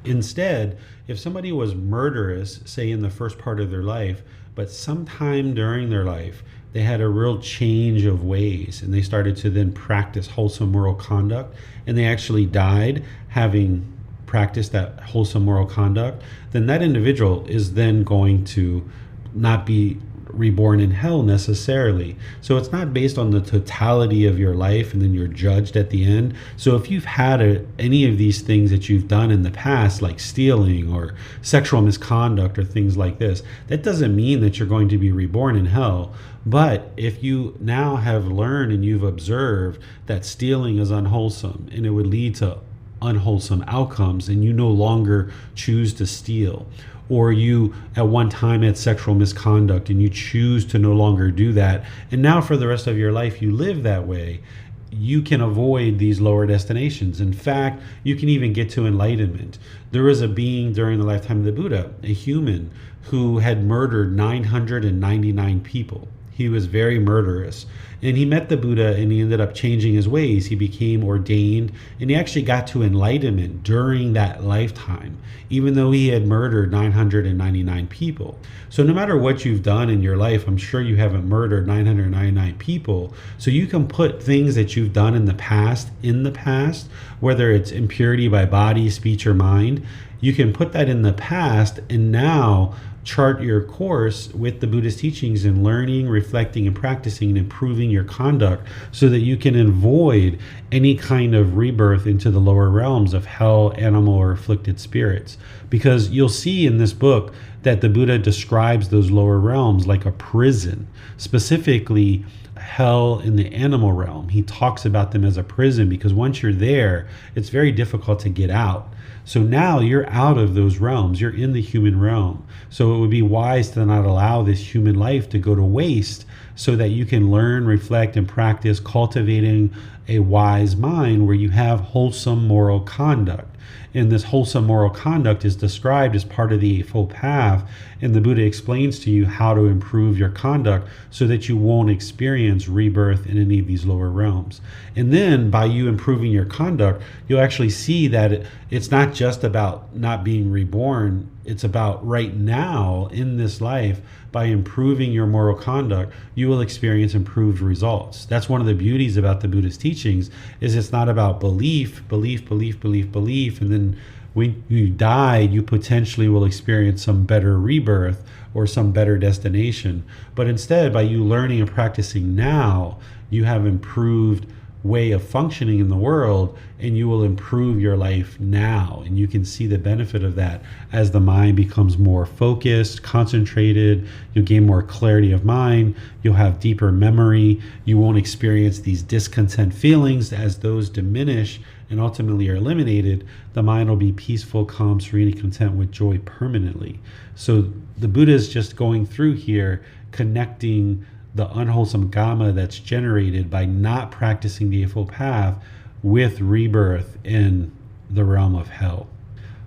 Instead, if somebody was murderous, say in the first part of their life, but sometime during their life, they had a real change of ways and they started to then practice wholesome moral conduct, and they actually died having practiced that wholesome moral conduct, then that individual is then going to not be reborn in hell necessarily. So it's not based on the totality of your life and then you're judged at the end. So if you've had any of these things that you've done in the past, like stealing or sexual misconduct or things like this, that doesn't mean that you're going to be reborn in hell. But if you now have learned and you've observed that stealing is unwholesome and it would lead to unwholesome outcomes, and you no longer choose to steal, or you at one time had sexual misconduct and you choose to no longer do that, and now for the rest of your life you live that way, you can avoid these lower destinations. In fact, you can even get to enlightenment. There was a being during the lifetime of the Buddha, a human, who had murdered 999 people. He was very murderous. And he met the Buddha and he ended up changing his ways. He became ordained and he actually got to enlightenment during that lifetime, even though he had murdered 999 people. So no matter what you've done in your life, I'm sure you haven't murdered 999 people. So you can put things that you've done in the past, whether it's impurity by body, speech, or mind, you can put that in the past and now chart your course with the Buddhist teachings and learning, reflecting, and practicing and improving your conduct so that you can avoid any kind of rebirth into the lower realms of hell, animal, or afflicted spirits. Because you'll see in this book that the Buddha describes those lower realms like a prison, specifically hell in the animal realm. He talks about them as a prison because once you're there, it's very difficult to get out. So now you're out of those realms, you're in the human realm. So it would be wise to not allow this human life to go to waste so that you can learn, reflect, and practice cultivating a wise mind where you have wholesome moral conduct. And this wholesome moral conduct is described as part of the Eightfold Path, and the Buddha explains to you how to improve your conduct so that you won't experience rebirth in any of these lower realms. And then by you improving your conduct, you'll actually see that it's not just about not being reborn, it's about right now in this life. By improving your moral conduct, you will experience improved results. That's one of the beauties about the Buddhist teachings, is it's not about belief, and then when you die, you potentially will experience some better rebirth or some better destination. But instead, by you learning and practicing now, you have improved way of functioning in the world, and you will improve your life now. And you can see the benefit of that as the mind becomes more focused, concentrated. You'll gain more clarity of mind. You'll have deeper memory. You won't experience these discontent feelings. As those diminish and ultimately are eliminated, the mind will be peaceful, calm, serene, and content with joy permanently. So the Buddha is just going through here, connecting the unwholesome Gama that's generated by not practicing the Eightfold Path with rebirth in the realm of hell.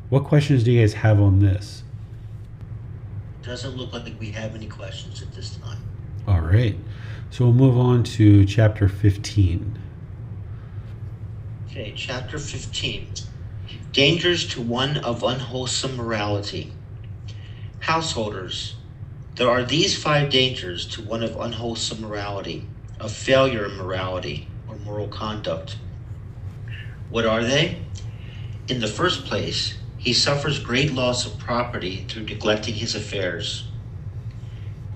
What questions do you guys have on this? Doesn't look like we have any questions at this time. All right. So we'll move on to chapter 15. Okay, chapter 15. Dangers to one of unwholesome morality. Householders. There are these 5 dangers to one of unwholesome morality, of failure in morality or moral conduct. What are they? In the first place, he suffers great loss of property through neglecting his affairs.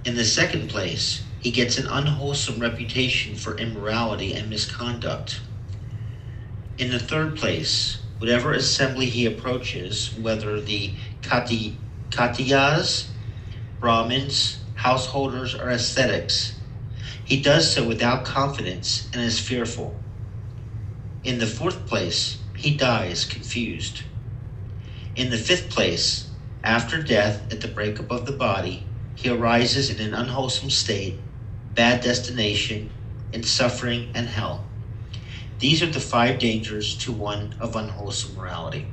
In the second place, he gets an unwholesome reputation for immorality and misconduct. In the third place, whatever assembly he approaches, whether the Khatiyas, Brahmins, householders, or ascetics, he does so without confidence and is fearful. In the fourth place, he dies confused. In the fifth place, after death at the breakup of the body, he arises in an unwholesome state, bad destination, in suffering and hell. These are the 5 dangers to one of unwholesome morality.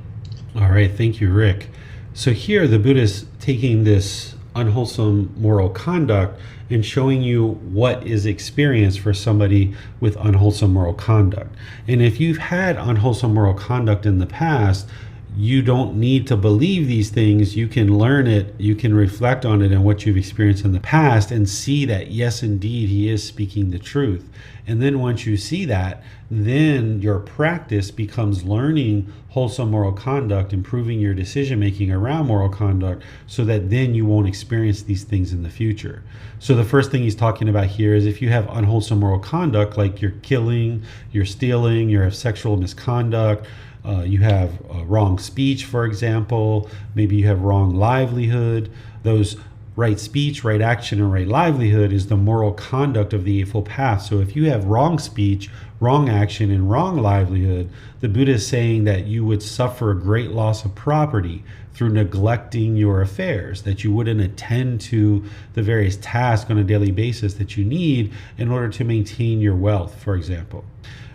All right, thank you, Rick. So here the Buddha is taking this unwholesome moral conduct and showing you what is experienced for somebody with unwholesome moral conduct. And if you've had unwholesome moral conduct in the past, you don't need to believe these things. You can learn it, you can reflect on it and what you've experienced in the past and see that, yes, indeed, he is speaking the truth. And then once you see that, then your practice becomes learning wholesome moral conduct, improving your decision making around moral conduct, so that then you won't experience these things in the future. So the first thing he's talking about here is if you have unwholesome moral conduct, like you're killing, you're stealing, you have sexual misconduct, you have wrong speech, for example, maybe you have wrong livelihood. Those right speech, right action, and right livelihood is the moral conduct of the Eightfold Path. So if you have wrong speech, wrong action, and wrong livelihood, the Buddha is saying that you would suffer a great loss of property through neglecting your affairs, that you wouldn't attend to the various tasks on a daily basis that you need in order to maintain your wealth, for example.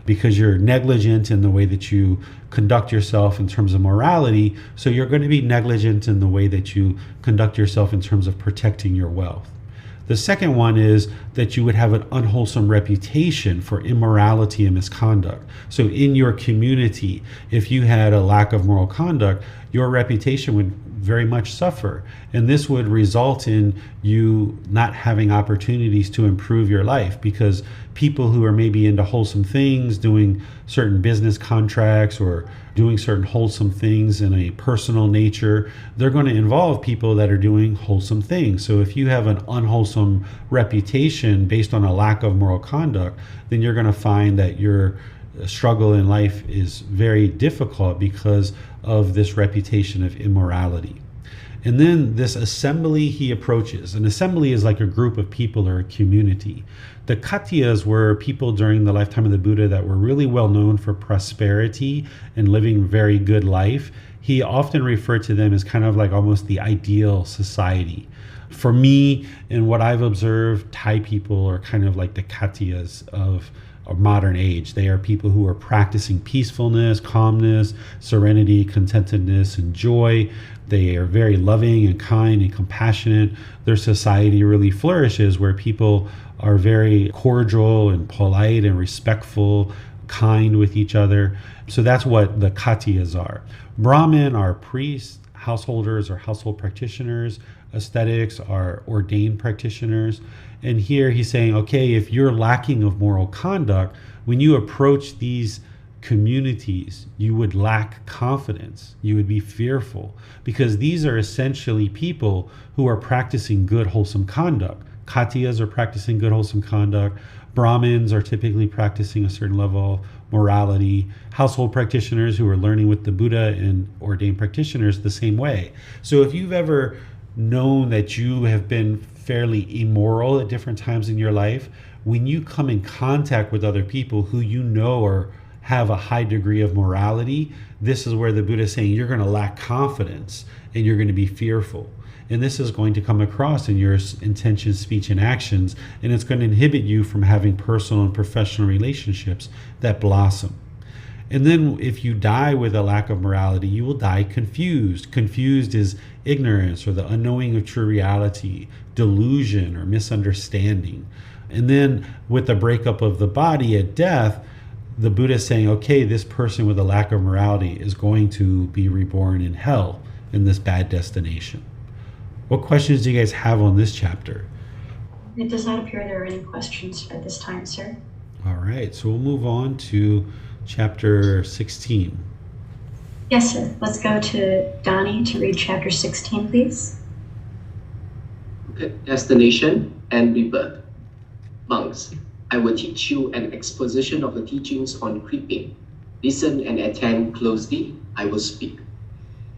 Because you're negligent in the way that you conduct yourself in terms of morality, so you're going to be negligent in the way that you conduct yourself in terms of protecting your wealth. The second one is that you would have an unwholesome reputation for immorality and misconduct. So in your community, if you had a lack of moral conduct, your reputation would very much suffer. And this would result in you not having opportunities to improve your life, because people who are maybe into wholesome things, doing certain business contracts or doing certain wholesome things in a personal nature, they're going to involve people that are doing wholesome things. So if you have an unwholesome reputation based on a lack of moral conduct, then you're going to find that your struggle in life is very difficult because of this reputation of immorality. And then this assembly he approaches. An assembly is like a group of people or a community. The Khattiyas were people during the lifetime of the Buddha that were really well known for prosperity and living very good life. He often referred to them as kind of like almost the ideal society. For me, and what I've observed, Thai people are kind of like the Khattiyas of modern age. They are people who are practicing peacefulness, calmness, serenity, contentedness, and joy. They are very loving and kind and compassionate. Their society really flourishes where people are very cordial and polite and respectful, kind with each other. So that's what the Khattiyas are. Brahmin are priests, householders or household practitioners. Ascetics are ordained practitioners. And here he's saying, okay, if you're lacking of moral conduct, when you approach these communities, you would lack confidence. You would be fearful, because these are essentially people who are practicing good, wholesome conduct. Khattiyas are practicing good, wholesome conduct. Brahmins are typically practicing a certain level of morality. Household practitioners who are learning with the Buddha, and ordained practitioners the same way. So if you've ever known that you have been fairly immoral at different times in your life, when you come in contact with other people who you know or have a high degree of morality, this is where the Buddha is saying you're going to lack confidence and you're going to be fearful. And this is going to come across in your intentions, speech, and actions, and it's going to inhibit you from having personal and professional relationships that blossom. And then if you die with a lack of morality, you will die confused. Confused is ignorance or the unknowing of true reality, delusion or misunderstanding. And then with the breakup of the body at death, the Buddha is saying, okay, this person with a lack of morality is going to be reborn in hell, in this bad destination. What questions do you guys have on this chapter? It does not appear there are any questions at this time, sir. All right, so we'll move on to chapter 16. Yes, sir. Let's go to Donnie to read chapter 16, please. Okay. Destination and rebirth. Monks, I will teach you an exposition of the teachings on creeping. Listen and attend closely, I will speak.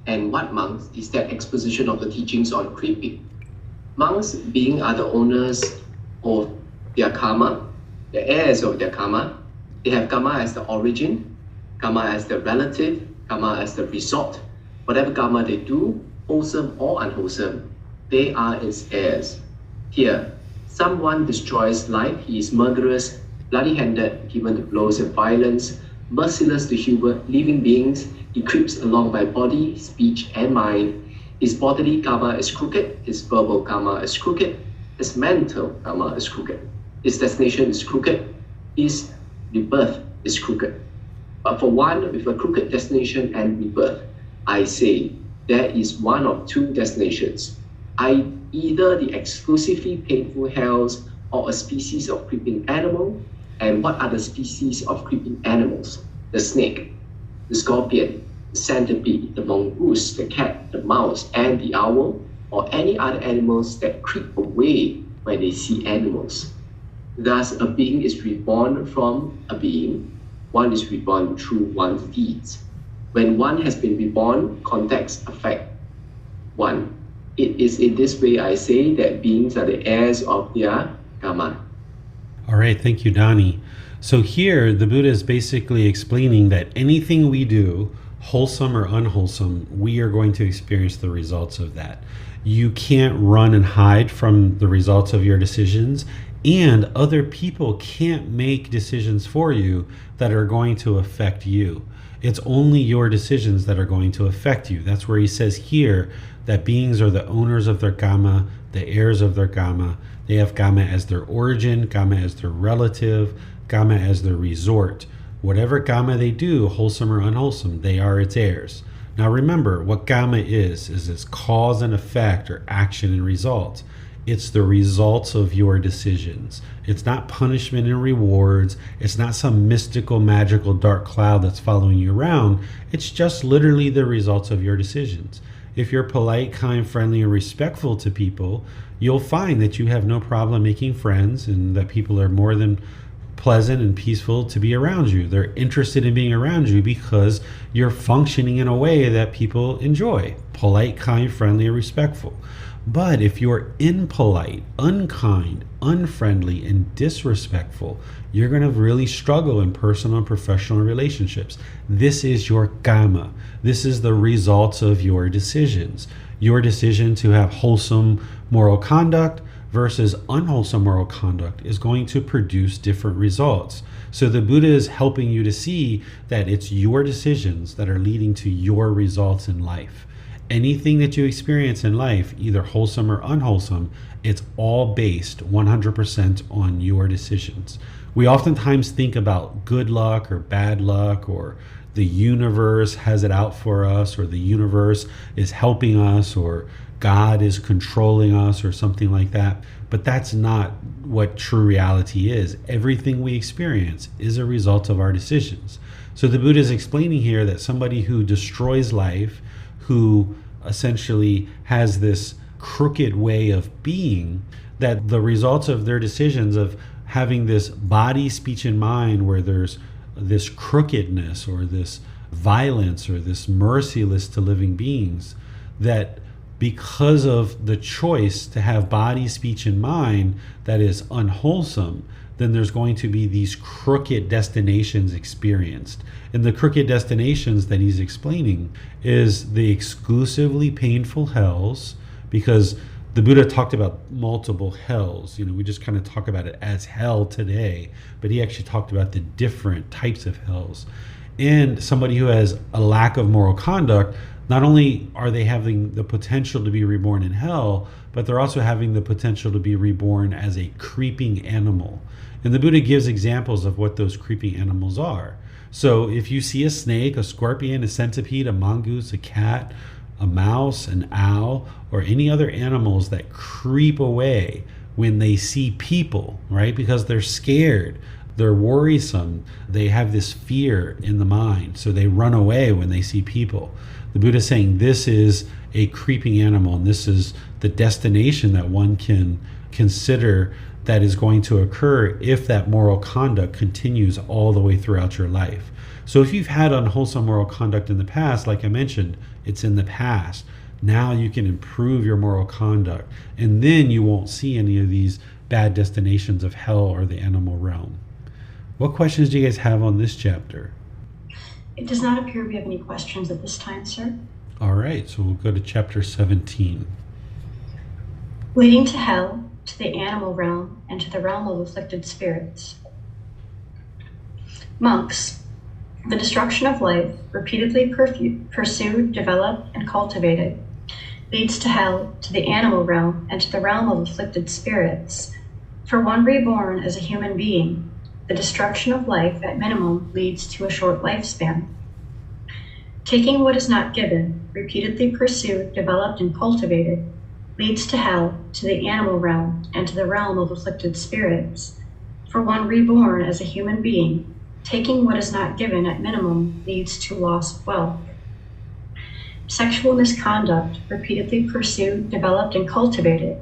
And what, monks, is that exposition of the teachings on creeping? Monks, being are the owners of their karma, the heirs of their karma. They have karma as the origin, karma as the relative, karma as the result. Whatever karma they do, wholesome or unwholesome, they are its heirs. Here, someone destroys life, he is murderous, bloody-handed, given to blows and violence, merciless to human living beings, he creeps along by body, speech, and mind. His bodily karma is crooked, his verbal karma is crooked, his mental karma is crooked, his destination is crooked, his rebirth is crooked. But for one with a crooked destination and rebirth, I say there is one of two destinations, either the exclusively painful hells or a species of creeping animal. And what are the species of creeping animals? The snake, the scorpion, the centipede, the mongoose, the cat, the mouse, and the owl, or any other animals that creep away when they see animals. Thus, a being is reborn from a being. One is reborn through one's deeds. When one has been reborn, context affect one. It is in this way I say that beings are the heirs of their karma. All right, thank you, Donnie. So here, the Buddha is basically explaining that anything we do, wholesome or unwholesome, we are going to experience the results of that. You can't run and hide from the results of your decisions, and other people can't make decisions for you that are going to affect you. It's only your decisions that are going to affect you. That's where he says here that beings are the owners of their karma, the heirs of their karma. They have karma as their origin, karma as their relative, karma as their resort. Whatever karma they do, wholesome or unwholesome, they are its heirs. Now remember, what karma is its cause and effect or action and result. It's the results of your decisions. It's not punishment and rewards. It's not some mystical, magical, dark cloud that's following you around. It's just literally the results of your decisions. If you're polite, kind, friendly, and respectful to people, you'll find that you have no problem making friends and that people are more than pleasant and peaceful to be around you. They're interested in being around you because you're functioning in a way that people enjoy. Polite, kind, friendly, and respectful. But if you're impolite, unkind, unfriendly, and disrespectful, you're going to really struggle in personal and professional relationships. This is your karma. This is the results of your decisions. Your decision to have wholesome moral conduct versus unwholesome moral conduct is going to produce different results. So the Buddha is helping you to see that it's your decisions that are leading to your results in life. Anything that you experience in life, either wholesome or unwholesome, it's all based 100% on your decisions. We oftentimes think about good luck or bad luck, or the universe has it out for us, or the universe is helping us, or God is controlling us, or something like that. But that's not what true reality is. Everything we experience is a result of our decisions. So the Buddha is explaining here that somebody who destroys life, who essentially has this crooked way of being, that the results of their decisions of having this body, speech, and mind where there's this crookedness or this violence or this merciless to living beings, that because of the choice to have body, speech, and mind that is unwholesome, then there's going to be these crooked destinations experienced. And the crooked destinations that he's explaining is the exclusively painful hells, because the Buddha talked about multiple hells. We just kind of talk about it as hell today, but he actually talked about the different types of hells. And somebody who has a lack of moral conduct, not only are they having the potential to be reborn in hell, but they're also having the potential to be reborn as a creeping animal. And the Buddha gives examples of what those creeping animals are. So if you see a snake, a scorpion, a centipede, a mongoose, a cat, a mouse, an owl, or any other animals that creep away when they see people, right? Because they're scared, they're worrisome, they have this fear in the mind, so they run away when they see people. The Buddha is saying this is a creeping animal, and this is the destination that one can consider that is going to occur if that moral conduct continues all the way throughout your life. So if you've had unwholesome moral conduct in the past, like I mentioned, it's in the past. Now you can improve your moral conduct, and then you won't see any of these bad destinations of hell or the animal realm. What questions do you guys have on this chapter? It does not appear we have any questions at this time, sir. All right, so we'll go to chapter 17. Leading to hell, to the animal realm, and to the realm of afflicted spirits. Monks, the destruction of life, repeatedly pursued, developed, and cultivated, leads to hell, to the animal realm, and to the realm of afflicted spirits. For one reborn as a human being, the destruction of life at minimum leads to a short lifespan. Taking what is not given, repeatedly pursued, developed, and cultivated, leads to hell, to the animal realm, and to the realm of afflicted spirits. For one reborn as a human being, taking what is not given at minimum leads to loss of wealth. Sexual misconduct, repeatedly pursued, developed, and cultivated,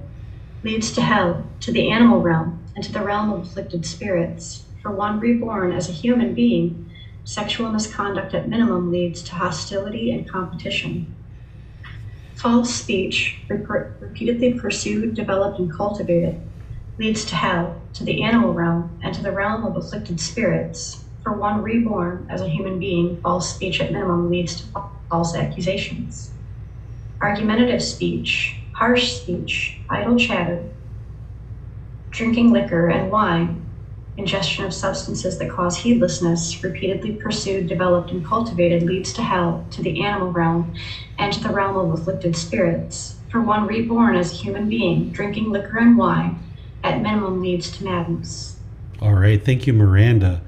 leads to hell, to the animal realm, and to the realm of afflicted spirits. For one reborn as a human being, sexual misconduct at minimum leads to hostility and competition. False speech, repeatedly pursued, developed, and cultivated, leads to hell, to the animal realm, and to the realm of afflicted spirits. For one reborn as a human being, false speech at minimum leads to false accusations. Argumentative speech, harsh speech, idle chatter, drinking liquor and wine, ingestion of substances that cause heedlessness, repeatedly pursued, developed, and cultivated, leads to hell, to the animal realm, and to the realm of afflicted spirits. For one reborn as a human being, drinking liquor and wine, at minimum leads to madness. All right. Thank you, Miranda.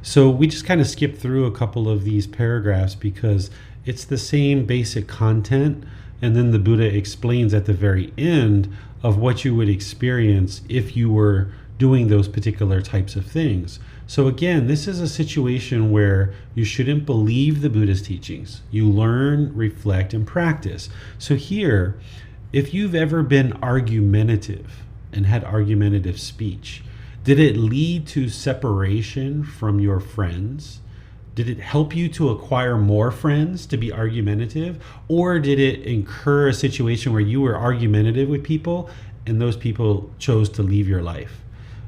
So we just kind of skipped through a couple of these paragraphs because it's the same basic content. And then the Buddha explains at the very end of what you would experience if you were doing those particular types of things. So again, this is a situation where you shouldn't believe the Buddha's teachings. You learn, reflect, and practice. So here, if you've ever been argumentative and had argumentative speech, did it lead to separation from your friends? Did it help you to acquire more friends to be argumentative? Or did it incur a situation where you were argumentative with people and those people chose to leave your life?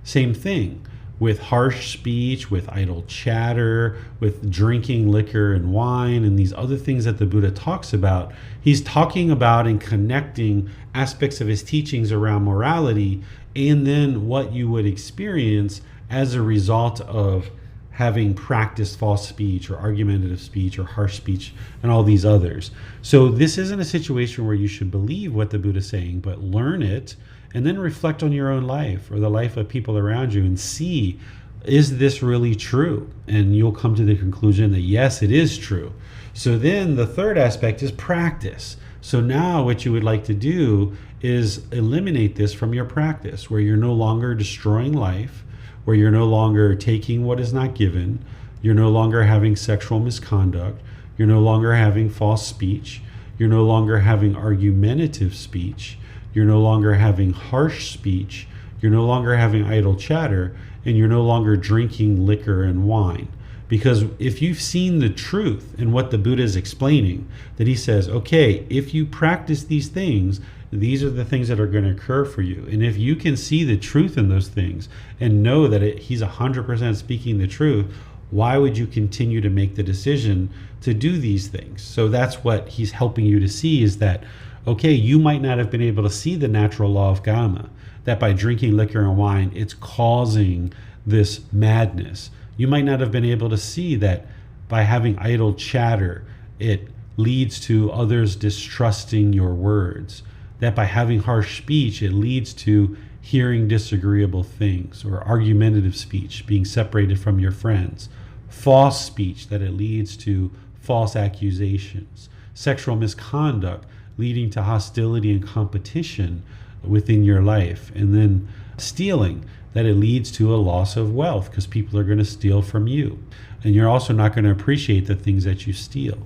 Same thing with harsh speech, with idle chatter, with drinking liquor and wine, and these other things that the Buddha talks about. He's talking about and connecting aspects of his teachings around morality and then what you would experience as a result of having practiced false speech or argumentative speech or harsh speech and all these others. So this isn't a situation where you should believe what the Buddha is saying, but learn it and then reflect on your own life or the life of people around you and see, is this really true? And you'll come to the conclusion that yes, it is true. So then the third aspect is practice. So now what you would like to do is eliminate this from your practice, where you're no longer destroying life, where you're no longer taking what is not given, you're no longer having sexual misconduct, you're no longer having false speech, you're no longer having argumentative speech, you're no longer having harsh speech, you're no longer having idle chatter, and you're no longer drinking liquor and wine. Because if you've seen the truth in what the Buddha is explaining, that he says, okay, if you practice these things, these are the things that are going to occur for you. And if you can see the truth in those things and know that he's 100% speaking the truth, why would you continue to make the decision to do these things? So that's what he's helping you to see, is that, okay, you might not have been able to see the natural law of karma, that by drinking liquor and wine, it's causing this madness. You might not have been able to see that by having idle chatter, it leads to others distrusting your words. That by having harsh speech, it leads to hearing disagreeable things, or argumentative speech, being separated from your friends. False speech, that it leads to false accusations. Sexual misconduct, leading to hostility and competition within your life. And then stealing, that it leads to a loss of wealth because people are going to steal from you. And you're also not going to appreciate the things that you steal.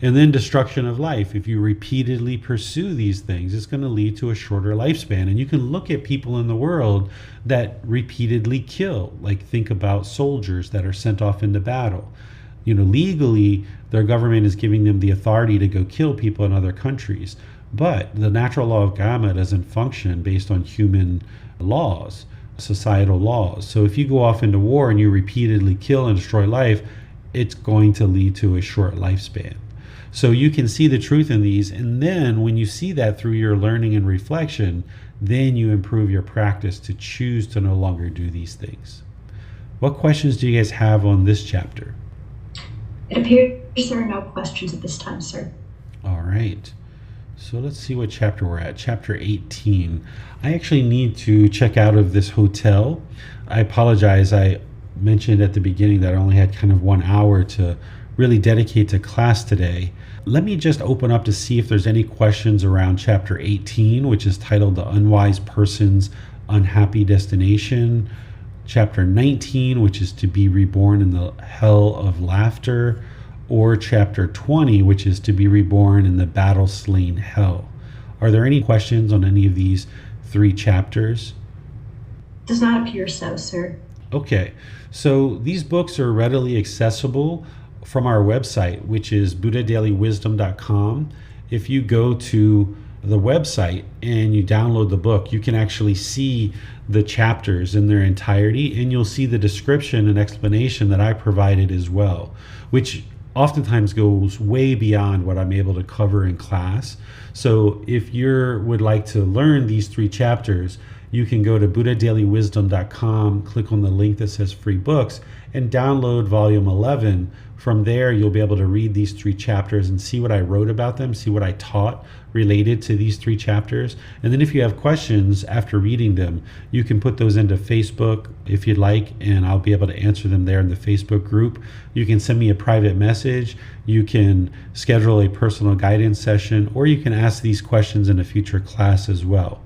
And then destruction of life. If you repeatedly pursue these things, it's going to lead to a shorter lifespan. And you can look at people in the world that repeatedly kill. Like, think about soldiers that are sent off into battle. You know, legally, their government is giving them the authority to go kill people in other countries. But the natural law of karma doesn't function based on human laws, societal laws. So if you go off into war and you repeatedly kill and destroy life, it's going to lead to a short lifespan. So you can see the truth in these, and then when you see that through your learning and reflection, then you improve your practice to choose to no longer do these things. What questions do you guys have on this chapter? It appears there are no questions at this time, sir. All right. So let's see what chapter we're at. Chapter 18. I actually need to check out of this hotel. I apologize. I mentioned at the beginning that I only had kind of 1 hour to really dedicate to class today. Let me just open up to see if there's any questions around chapter 18, which is titled The Unwise Person's Unhappy Destination. Chapter 19, which is to be reborn in the hell of laughter. Or chapter 20, which is to be reborn in the battle-slain hell. Are there any questions on any of these 3 chapters? Does not appear so, sir. Okay, so these books are readily accessible from our website, which is buddhadailywisdom.com. If you go to the website and you download the book, you can actually see the chapters in their entirety, and you'll see the description and explanation that I provided as well, which oftentimes goes way beyond what I'm able to cover in class. So if you would like to learn these 3 chapters, you can go to buddhadailywisdom.com, click on the link that says free books, and download volume 11. From there, you'll be able to read these 3 chapters and see what I wrote about them, see what I taught related to these 3 chapters. And then if you have questions after reading them, you can put those into Facebook if you'd like, and I'll be able to answer them there in the Facebook group. You can send me a private message, you can schedule a personal guidance session, or you can ask these questions in a future class as well.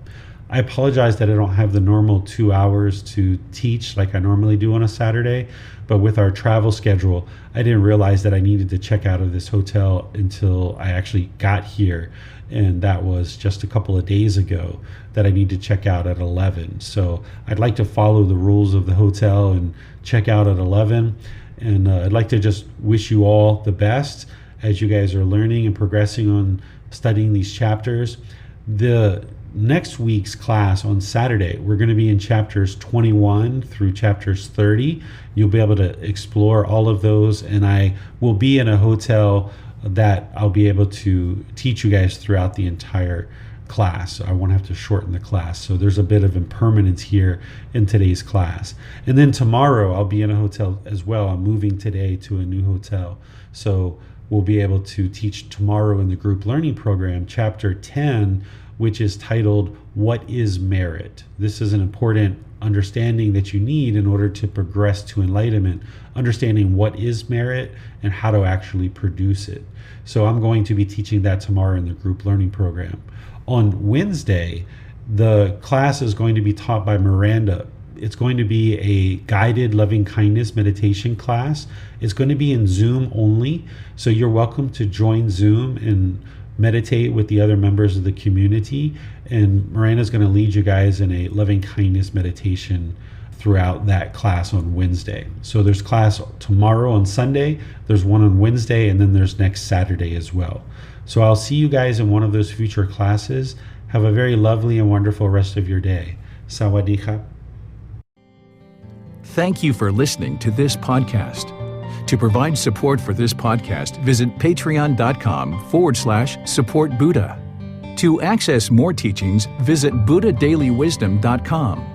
I apologize that I don't have the normal 2 hours to teach like I normally do on a Saturday, but with our travel schedule, I didn't realize that I needed to check out of this hotel until I actually got here. And that was just a couple of days ago that I need to check out at 11. So I'd like to follow the rules of the hotel and check out at 11. And I'd like to just wish you all the best as you guys are learning and progressing on studying these chapters. The next week's class on Saturday, we're going to be in chapters 21 through chapters 30. You'll be able to explore all of those, and I will be in a hotel that I'll be able to teach you guys throughout the entire class. I won't have to shorten the class. So there's a bit of impermanence here in today's class. And then tomorrow I'll be in a hotel as well. I'm moving today to a new hotel. So we'll be able to teach tomorrow in the group learning program, chapter 10, which is titled, What is Merit? This is an important understanding that you need in order to progress to enlightenment, understanding what is merit and how to actually produce it. So I'm going to be teaching that tomorrow in the group learning program. On Wednesday, the class is going to be taught by Miranda. It's going to be a guided loving kindness meditation class. It's going to be in Zoom only, so you're welcome to join Zoom and meditate with the other members of the community, and Miranda's going to lead you guys in a loving kindness meditation throughout that class on Wednesday. So there's class tomorrow on Sunday, there's one on Wednesday, and then there's next Saturday as well. So I'll see you guys in one of those future classes. Have a very lovely and wonderful rest of your day. Sawadee ka. Thank you for listening to this podcast. To provide support for this podcast, visit patreon.com/support Buddha. To access more teachings, visit buddhadailywisdom.com.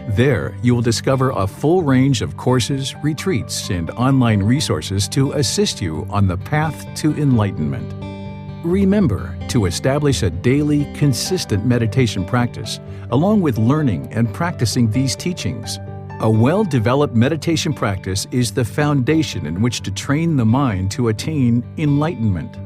There, you will discover a full range of courses, retreats, and online resources to assist you on the path to enlightenment. Remember to establish a daily, consistent meditation practice, along with learning and practicing these teachings. A well-developed meditation practice is the foundation in which to train the mind to attain enlightenment.